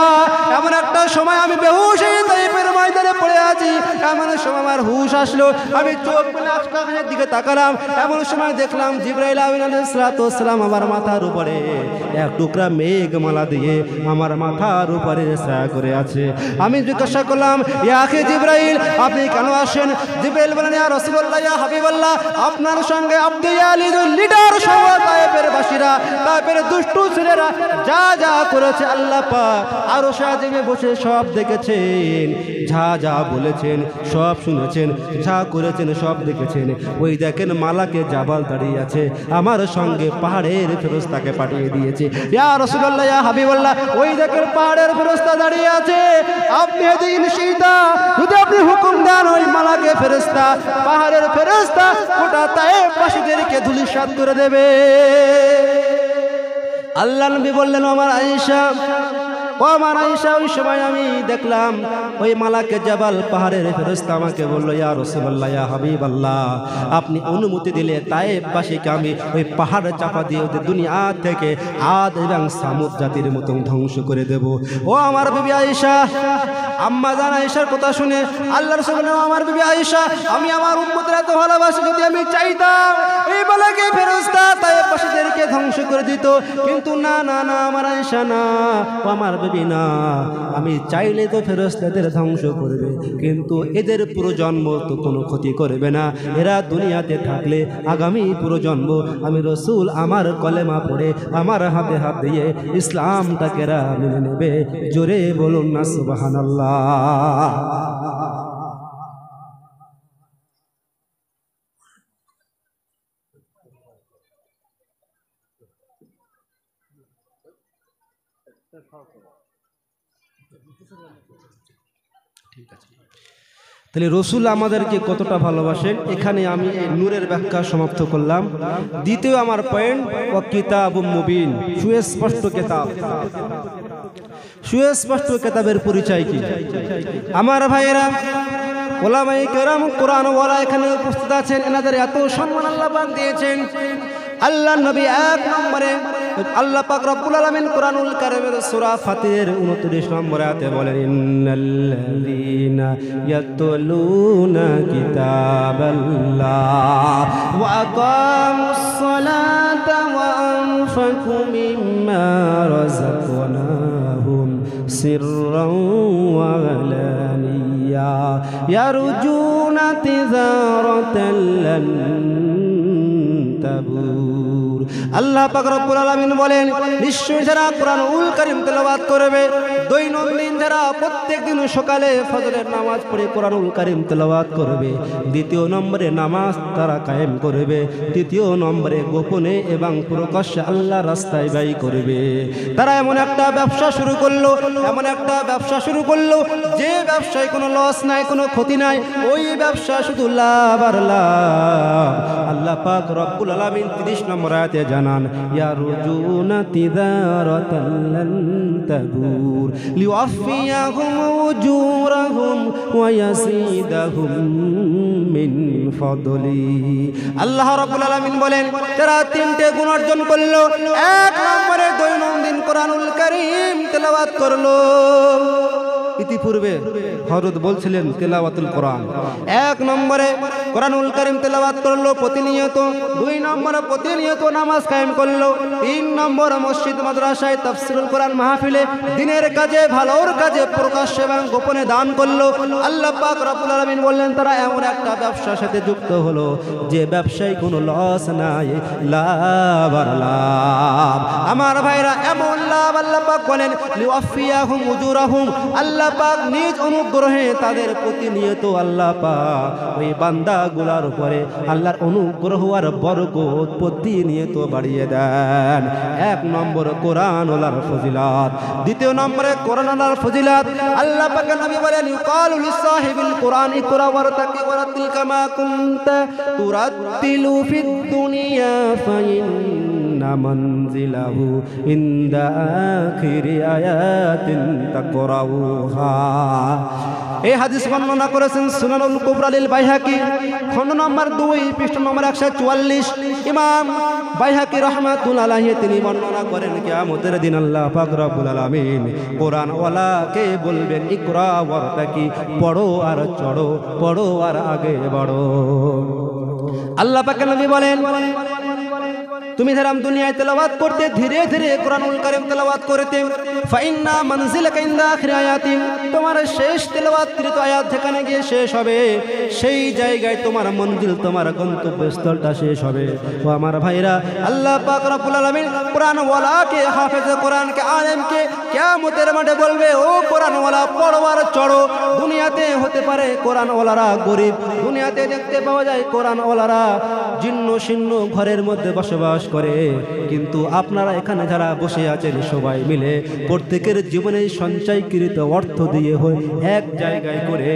এমন একটা সময় আমি বেহুশ হয়ে তাইফের ময়দানে পড়ে আছি। এমন সময় আমার হুশ আসলো, আমি চোখ খুলে আকাশের দিকে তাকালাম। এমন সময় দেখলাম জিবরাইল আলাইহিস সালাম আমার মাথার উপরে এক টুকরা মেঘমালা দিয়ে আমার মাথার উপরে ছায়া করে আছে। আমি জিজ্ঞাসা করলাম, ইয়া আখি জিবরাইল, আপনি কেন আসেন? জিবরাইল বলেন, ইয়া রাসূলুল্লাহ, ইয়া হাবিবাল্লাহ, আপনার সঙ্গে আব্দে ইয়ালিদুল লিডার সহ তায়েফের বাসীরা, তায়েফের দুষ্টু ছেলেরা যা যা করেছে আল্লাহ পাক আরশ আজিমে বসে সব দেখেছেন, যা যা বলেছেন সব শুনেছেন, যা করেছেন সব দেখেছেন। ওই দেখেন মালাকে জাবাল দাঁড়িয়ে আছে, আমার সঙ্গে পাহাড়ের ফেরেশতাকে পাঠিয়ে দিয়েছে। ইয়া রাসূলুল্লাহ, ইয়া হাবিবাল্লাহ, ওই দেখেন পাহাড়ের ফেরেশতা দাঁড়িয়ে আছে। আপনি দিন শীতা যদি আপনি হুকুম দেন, ওই মালাকে ফেরেশতা, পাহাড়ের ফেরেশতা গোটা তায়েফবাসীদেরকে ধূলিসাৎ করে দেবে। আল্লাহ নবী বললেন, আমার আয়েশা, ও আমার আয়েশা, ওই সময় আমি দেখলাম ওই মালাকে জাবাল পাহাড়ের ফেরেশতা আমাকে বলল, ইয়া রাসূলুল্লাহ, ইয়া হাবিবাল্লাহ, আপনি অনুমতি দিলে তায়েফবাসীকে আমি ওই পাহাড় চাপা দিয়ে ওদের দুনিয়া থেকে আদ এবং সামুদ জাতির মতো ধ্বংস করে দেব। ও আমার বিবি আয়েশা, আম্মা জান আয়েশার কথা শুনে আল্লাহ রাসূল বললেন, আমার বিবি আয়েশা, আমি আমার উম্মতের এত ভালোবাসি, যদি আমি চাইতাম এই মালাকে ফেরেশতা তায়েফবাসীদেরকে ধ্বংস করে দিত, কিন্তু না না না আমার আয়েশা, না, ও আমার বিবি, না, আমি চাইলে তো ফেরেশতাদের ধ্বংস করবে, কিন্তু এদের প্রজন্ম তো কোনো ক্ষতি করবে না। এরা দুনিয়াতে থাকলে আগামী প্রজন্ম আমি রাসূল আমার কলেমা পড়ে আমার হাতে হাত দিয়ে ইসলামটাকে এরা মেনে নেবে। জোরে বলুন না সুবহানাল্লাহ। ঠিক আছে, তাহলে রসুল আমাদেরকে কতটা ভালোবাসেন, এখানে আমি এই নূরের ব্যাখ্যা সমাপ্ত করলাম। দ্বিতীয় আমার পয়েন্ট, ও কিতাবুম মুবিন, সুস্পষ্ট কিতাব। সুস্পষ্ট কিতাবের পরিচয় কি? আমার ভাইয়েরা, ওলামায়ে কেরাম, কোরআন ওয়ালা এখানে উপস্থিত আছেন, এনাদের এত সম্মান আল্লাহ পাক দিয়েছেন। আল্লাহ নবী এক নম্বরে আল্লাহ পাক রব্বুল আলামিন কোরআনুল কারীমের সূরা ফাতিরের 29 নম্বর আয়াতে বলেন, ইন্নাল্লাযীনা ইয়াতলুনা কিতাবাল্লাহ ওয়া আকামুস সালাতা ওয়া আনফাকু মিম্মা রাযাকনাহুম সিররান ওয়া আলানিয়া ইয়ারজুনা তিজারাতান লান তাবুর। আল্লাহ পাক রব্বুল আলামিন বলেন, নিশ্চয় যারা কোরআনুল কারীম তেলাওয়াত করবে, দৈনন্দিন যারা প্রত্যেকদিন সকালে ফজরের নামাজ পড়ে কোরআনুল কারীম তেলাওয়াত করবে, দ্বিতীয় নম্বরে নামাজ তারা কায়েম করবে, তৃতীয় নম্বরে গোপনে এবং প্রকাশ্যে আল্লাহর রাস্তায় ব্যয় করবে, তারা এমন একটা ব্যবসা শুরু করলো, এমন একটা ব্যবসা শুরু করলো যে ব্যবসায় কোনো লস নাই, কোনো ক্ষতি নাই, ওই ব্যবসা শুধু লাভ আর লাভ। আল্লাহ পাক রব্বুল আলামিন 30 নম্বর আয়াতে জানান, ইয়ারজুনা তিজারাতান লান তাবুর লিওয়াফিয়াহুম উজুরাহুম ওয়া ইয়াসিদাহুম মিন ফাদলি। আল্লাহ রাব্বুল আলামিন বলেন, যারা তিনটে গুণ অর্জন করলো, এক নম্বরে দৈনন্দিন কোরআনুল কারীম তেলাওয়াত করলো, ইতিপূর্বে হযরত বলছিলেন তেলাওয়াতুল কোরআন। 1 নম্বরে কোরআনুল কারীম তেলাওয়াত করলো প্রতিনিয়ত, 2 নম্বরে প্রতিনিয়ত নামাজ কায়েম করলো, 3 নম্বর মসজিদ মাদ্রাসায় তাফসীরুল কোরআন মাহফিলে দিনের কাজে ভালোর কাজে প্রকাশ্যে এবং গোপনে দান করলো। আল্লাহ পাক রব্বুল আলামিন বললেন তারা এমন একটা ব্যবসার সাথে যুক্ত হলো যে ব্যবসায় কোনো লস নাই, লাভ আর লাভ। আমার ভাইরা এমন লাভ আল্লাহ পাক বলেন লিওয়াফিয়াহুম উজুরাহুম, আল্লাহ পাক নিজ অনুগ্রহে তাদের প্রতিনিয়ত আল্লাহ পাক ওই বান্দাগুলার উপরে আল্লাহর অনুগ্রহ আর বরকত প্রতিনিয়ত বাড়িয়ে দেন। 1 নম্বর কোরআন ওয়ালার ফজিলত। 2 নম্বরে কোরআন ওয়ালার ফজিলত আল্লাহ পাকের নবী বলেন ইউকালু লিসাহিবিল কোরআন ইকরা ওয়ারতাকি ওয়ারাতিল কামা কুনতা তুরাতিলু ফিদ দুনিয়া ফাইন্না মানজিলাহু ইনদা আখিরি আয়াতিন তাকরাউহা। এই হাদিস বর্ণনা করেছেন সুনানুল কুবরা লিল বাইহাকি, খণ্ড নম্বর 2 পৃষ্ঠা নম্বর 144। ইমাম বাইহাকি রাহমাতুল্লাহ আলাইহি তিনি বর্ণনা করেন কিয়ামতের দিন আল্লাহ পাক রব্বুল আলামিন কোরআন ওয়ালাকে বলবেন ইকরা ওয়ারতাকি, পড়ো আর চড়ো, পড়ো আর আগে বাড়ো। আল্লাহ পাকের নবী বলেন তুমি ধরাম দুনিয়ায় তেলাওয়াত করতে, ধীরে ধীরে কোরআনুল কারীম তেলাওয়াত করতে, ফাইন্না মানজিলাকা ইনদা আখিরি আয়াতিন, তোমার শেষ তেলাওয়াতকৃত আয়াত যেখানে গিয়ে শেষ হবে সেই জায়গায় তোমার মঞ্জিল, তোমার গন্তব্যস্থলটা শেষ হবে। ও আমার ভাইরা, আল্লাহ পাক রব্বুল আলামিন কোরআন ওয়ালাকে, হাফেজে কোরআনকে, আলেমকে কিয়ামতের মাঠে বলবে ও কোরআন ওয়ালা পড়ো আর চড়ো। দুনিয়াতে হতে পারে কোরআন ওয়ালারা গরিব, দুনিয়াতে দেখতে পাওয়া যায় কোরআন ওয়ালারা জীর্ণ শীর্ণ ঘরের মধ্যে বসবাস করে, কিন্তু আপনারা এখানে যারা বসে আছেন সবাই মিলে প্রত্যেকের জীবনে সঞ্চয়কৃত অর্থ দিয়ে হয় এক জায়গায় করে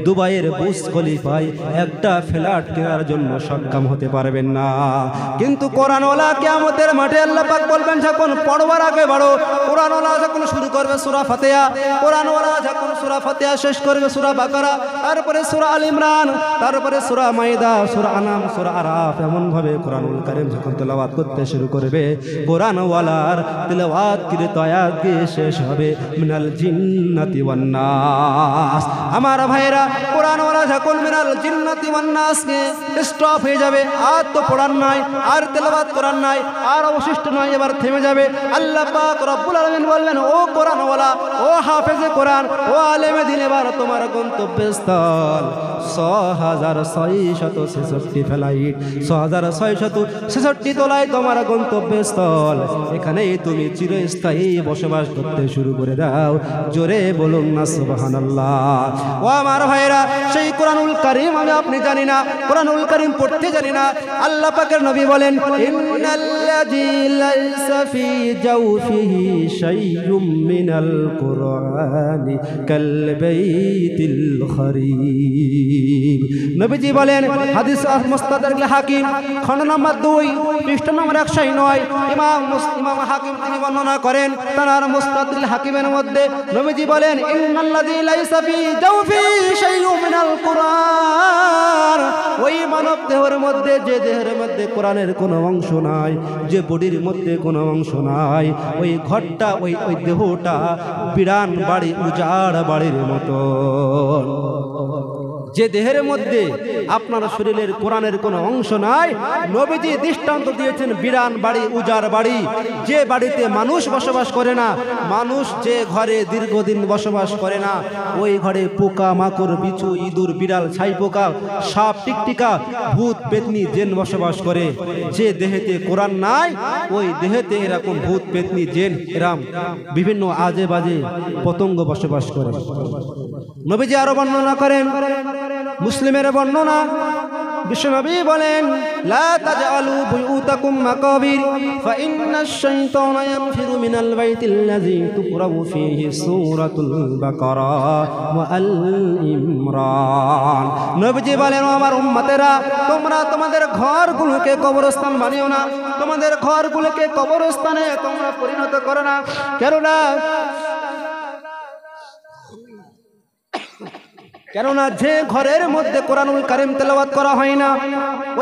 দুবাইয়ের বুর্জ খলিফায় একটা ফ্ল্যাট কেনার জন্য সক্ষম হতে পারবেন না। কিন্তু কোরআনওয়ালা কিয়ামতের মাঠে আল্লাহ পাক বলবেন যখন পড়বার আগে বাড়ো, কোরআনওয়ালা যখন শুরু করবে সূরা ফাতিহা, কোরআনওয়ালা যখন সূরা ফাতিহা শেষ করবে সূরা বাকারা, তারপরে সূরা আল ইমরান, তারপরে সূরা মাইদা, সূরা আনাম, সূরা আরাফ, এমন ভাবে কোরআনুল কারীম যখন তেলাওয়াত করতে শুরু করবে কোরআনওয়ালার তেলাওয়াতকৃত আয়াত দিয়ে শেষ হবে মিনাল জিন্নাতি ওয়ান নাস। আমার ভাইরা, কোরআনওয়ালা যখন মিনাল জিন্নাতি ওয়ান নাসকে স্টপ হয়ে যাবে, আর তো পড়ার নাই, আর তেলাওয়াত করার নাই, আর অবশিষ্ট নয়, এবার থেমে যাবে। আল্লাহ পাক রব্বুল আলামিন বলবেন ও কোরআনওয়ালা, ও হাফেজে কোরআন, ও আলেমে দ্বীন, এবার তোমার গন্তব্যস্থল 6666 ফ্লাইট, 6666 তলায় তোমার গন্তব্যস্থল, এখানেই তুমি চিরস্থায়ী বসবাস করতে শুরু করে দাও। জোরে বলুন না সুবহানাল্লাহ। ও আমার ভাইরা, সেই কোরআনুল কারীম আমি আপনি জানি না, কোরআনুল কারীম পড়তে জানি না। আল্লাহ পাকের নবী বলেন ইন্নাল্লাযী লাইসা ফি জাওফিহি শাইউম মিনাল কুরআনি কাল বাইতিল খরিব। নবীজি বলেন হাদিস মুস্তাদরাক হাকিম খণ্ড নম্বর 2 পৃষ্ঠা নম্বর 109। ইমাম হাকিম তিনি বর্ণনা করেন তার মুস্তাদরাক হাকিমের মধ্যে নবীজি বলেন ইন্নাল্লাযী লাইসা ফি জাওফি শাইউম মিনাল কুরআন, ওই মানব দেহের মধ্যে, যে দেহের মধ্যে কোরআনের কোনো অংশ নাই, যে বডির মধ্যে কোনো অংশ নাই, ওই ঘরটা, ওই দেহটা বিরান বাড়ি, উজাড় বাড়ির মতো। যে দেহের মধ্যে আপনার শরীরের কোরআনের কোনো অংশ নাই, নবীজি দৃষ্টান্ত দিয়েছেন বিরান বাড়ি, উজাড় বাড়ি। যে বাড়িতে মানুষ বসবাস করে না, মানুষ যে ঘরে দীর্ঘদিন বসবাস করে না, ওই ঘরে পোকা মাকড়, বিছু, ইঁদুর, বিড়াল, ছাই পোকা, সাপ, টিকটিকা, ভূত, পেতনি, জিন বসবাস করে। যে দেহেতে কোরআন নাই, ওই দেহেতে এরকম ভূত, পেতনি, জিন, এরকম বিভিন্ন আজে বাজে পতঙ্গ বসবাস করে। নবীজি আরো বর্ণনা করেন, মুসলিমের বর্ণনা, বিশ্বনবী বলেন লা তাজআলু বুয়ুতাকুম মাকাবির ফাইন্নাশ শাইতানা ইয়ানফিরু মিনাল বাইতিল্লাযী তুকরাউ ফীহি সূরাতুল বাকারা ওয়া আল ইমরান। নবীজি বলেন আমার উম্মতেরা, তোমরা তোমাদের ঘরগুলোকে কবরস্থান বানিও না, তোমাদের ঘরগুলোকে কবরস্থানে তোমরা পরিণত করো না। কেননা যে ঘরের মধ্যে কোরআনুল কারীম তেলাওয়াত করা হয় না,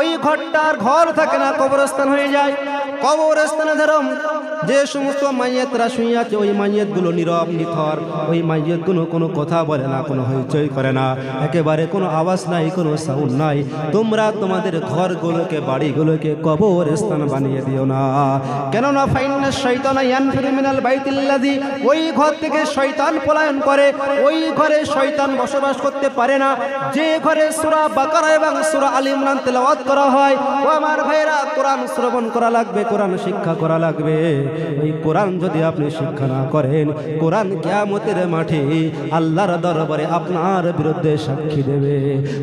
ওই ঘরটার ঘর থাকে না, কবরস্থান হয়ে যায়। কবরস্থানে ধরো যে সমস্ত মাইয়াতরা শুয়ে আছে ওই মাইয়াতগুলো নীরব নিথর, ওই মাইয়াতগুলো কোনো কথা বলে না, কোনো হইচই করে না, একেবারে কোনো আওয়াজ নাই, কোনো সাউন্ড নাই। তোমরা তোমাদের ঘরগুলোকে বাড়িগুলোকে কবর স্থান বানিয়ে দিও না। কেননা ফাইন্না শাইতানা ইয়ানফিরু মিনাল বাইতিল্লাযী, ওই ঘর থেকে শয়তান পলায়ন করে, ওই ঘরে শয়তান বসবাস করতে পারে না যে ঘরে সূরা বাকারা এবং সূরা আলে ইমরান তেলাওয়াত করা হয়। ও আমার ভাইরা, কোরআন শ্রবণ করা লাগবে, কোরআন শিক্ষা করা লাগবে। ওই কোরআন যদি আপনি শিক্ষা না করেন, কোরআন কিয়ামতের মাঠে আল্লাহর দরবারে আপনার বিরুদ্ধে সাক্ষী দেবে।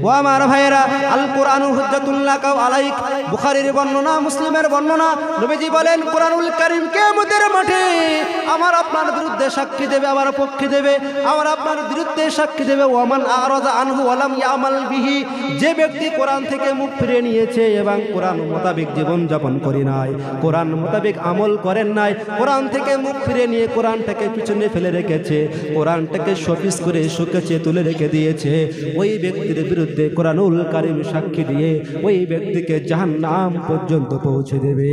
ও আমার ভাইরা, আল কোরআনু হুজ্জাতুল লাকা ওয়া আলাইক, বুখারীর বর্ণনা, মুসলিমের বর্ণনা, নবীজি বলেন কোরআনুল কারীম কিয়ামতের মাঠে আমার আপনার বিরুদ্ধে সাক্ষী দেবে, আমার পক্ষে দেবে, আমার আপনার বিরুদ্ধে সাক্ষী দেবে। ওয়ামান আরাযা আনহু ওয়া লাম ইয়ামাল বিহি, যে ব্যক্তি কোরআন থেকে মুখ ফিরিয়ে নিয়েছে এবং কোরআন মোতাবেক জীবন যাপন করে নাই, কোরআন মোতাবেক আমল করেন নাই, কোরআন থেকে মুখ ফিরে নিয়ে কোরআনটাকে পিছনে ফেলে রেখেছে, কোরআনটাকে শোপিস করে শুকেছে তুলে রেখে দিয়েছে, ওই ব্যক্তির বিরুদ্ধে কোরআনুল কারীম সাক্ষী দিয়ে ওই ব্যক্তিকে জাহান্নাম পর্যন্ত পৌঁছে দেবে।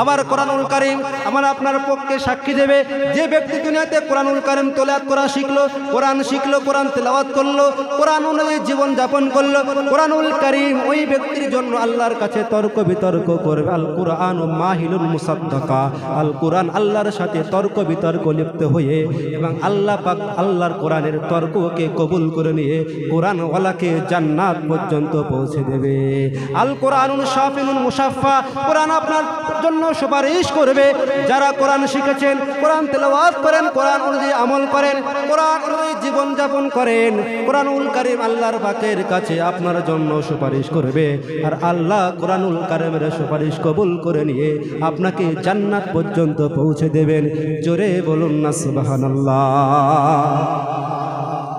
আবার কোরআনুল কারীম আমার আপনার পক্ষে সাক্ষী দেবে, যে ব্যক্তি দুনিয়াতে কোরআনুল কারীম তেলাওয়াত করা শিখলো, কোরআন শিখলো, কোরআন তেলাওয়াত করলো, কোরআন অনুযায়ী জীবন যাপন করলো, কোরআনুল কারীম ওই ব্যক্তির জন্য আল্লাহর কাছে তর্ক বিতর্ক করবে। আল কোরআন মাহিলুল মুসাদ্দাকা, আল কোরআন আল্লাহর সাথে তর্ক বিতর্ক লিপ্ত হয়ে এবং আল্লাহ পাক আল্লাহর কোরআনের তর্ককে কবুল করে নিয়ে কোরআন ওয়ালাকে জান্নাত পর্যন্ত পৌঁছে দেবে। আল কোরআনুল শাফিউল মুশাফফা, কোরআন আপনার জন্য সুপারিশ করবে। যারা কোরআন শিখেছেন, কোরআন তেলাওয়াত করেন, কোরআন অনুযায়ী আমল করেন, কোরআন অনুযায়ী জীবন যাপন করেন, কোরআনুল কারীম আল্লাহর পাকের কাছে আপনার জন্য সুপারিশ করবে। আর আল্লাহ কোরআনুল কারীমের সুপারিশ কবুল করে নিয়ে আপনাকে জান্নাত পর্যন্ত পৌঁছে দেবেন। জোরে বলুন না সুবহানাল্লাহ।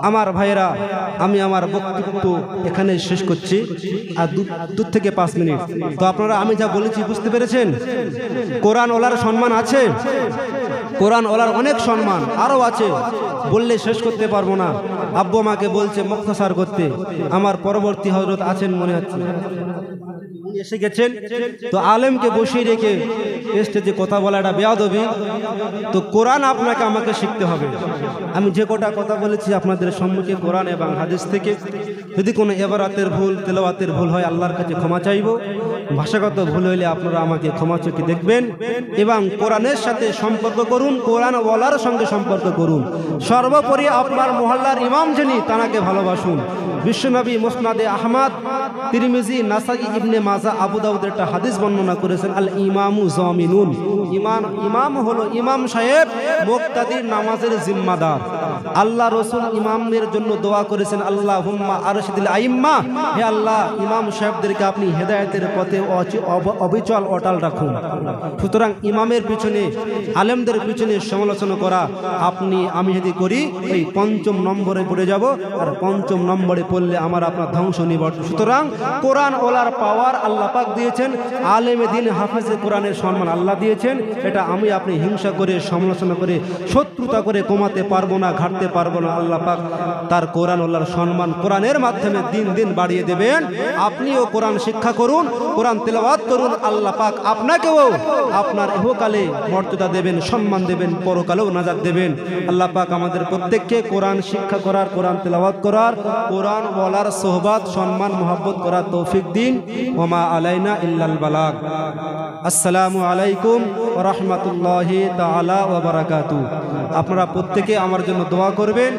আমার ভাইরা, আমি আমার বক্তব্য এখানে শেষ করছি, আর দু থেকে 5 মিনিট। তো আপনারা আমি যা বলেছি বুঝতে পেরেছেন? কোরআন ওলার সম্মান আছে, কোরআন ওলার অনেক সম্মান আরও আছে, বললে শেষ করতে পারবো না। আব্বু আমাকে বলছে মুখতাসার করতে, আমার পরবর্তী হযরত আছেন মনে হচ্ছে, উনি এসে গেছেন। তো আলেমকে বসিয়ে রেখে স্টেজে কথা বলাটা বেয়াদবি। তো কোরআন আপনাকে আমাকে শিখতে হবে। আমি যে কটা কথা বলেছি আপনাদের সম্মুখে কোরআন এবং হাদিস থেকে, যদি কোনো ইবারাতের ভুল, তেলাওয়াতের ভুল হয় আল্লাহর কাছে ক্ষমা চাইব। ভাষাগত ভুল হইলে আপনারা আমাকে ক্ষমা চোখে দেখবেন এবং কোরআনের সাথে সম্পর্ক করুন, কোরআন ওয়ালার সঙ্গে সম্পর্ক করুন। সর্বোপরি আপনার মহল্লার ইমাম যিনি, তানাকে ভালোবাসুন। বিশ্বনবী মুসনাদে আহমদ, তিরমিজি, নাসাই, ইবনে মাজাহ, আবু দাউদের একটা হাদিস বর্ণনা করেছেন, আল ইমামু জামিনুন, ইমাম হলো, ইমাম সাহেব মুক্তাদির নামাজের জিম্মাদার। আল্লাহ রাসূল ইমামদের জন্য দোয়া করেছেন, আল্লাহুম্মা আরশিদিল আইম্মা, হে আল্লাহ ইমাম সাহেবদেরকে আপনি হেদায়েতের পথে অবিচল অটল রাখুন। সুতরাং ইমামের পিছনে, আলেমদের পিছনে সমালোচনা করা আমি যদি করি এই 5ম নম্বরে পড়ে যাব, আর 5ম নম্বরে পড়লে আমার আপনার ধ্বংস নিবর্ত। সুতরাং কোরআন ওলার পাওয়ার আল্লাহ পাক দিয়েছেন, আলেমে দ্বীন হাফেজে কোরআনের সম্মান আল্লাহ দিয়েছেন। এটা আমি আপনি হিংসা করে, সমালোচনা করে, শত্রুতা করে কমাতে পারবো না, ঘাটতে পারবো না। আল্লাহ পাক তার কোরআন ওলার সম্মান কোরআনের মাধ্যমে দিন দিন বাড়িয়ে দেবেন। আপনিও কোরআন শিক্ষা করুন, কোরআন তেলাওয়াত করুন, আল্লাহ পাক আপনাকেও আপনার ইহকালে মর্যাদা দেবেন, সম্মান দেবেন, পরকালেও নাজাত দেবেন। আল্লাহ পাক আমাদের প্রত্যেককে কোরআন শিক্ষা করার, কোরআন তেলাওয়াত করার, কোরআন ওয়ালার সোহবত, সম্মান, মহব্বত করার তৌফিক দিন। ওমা আলাইনা ইল্লাল বালাগ। আসসালামু আলাইকুম ওয়া রাহমাতুল্লাহি তাআলা ওয়া বারাকাতুহু। আপনারা প্রত্যেকে আমার জন্য দোয়া করবেন।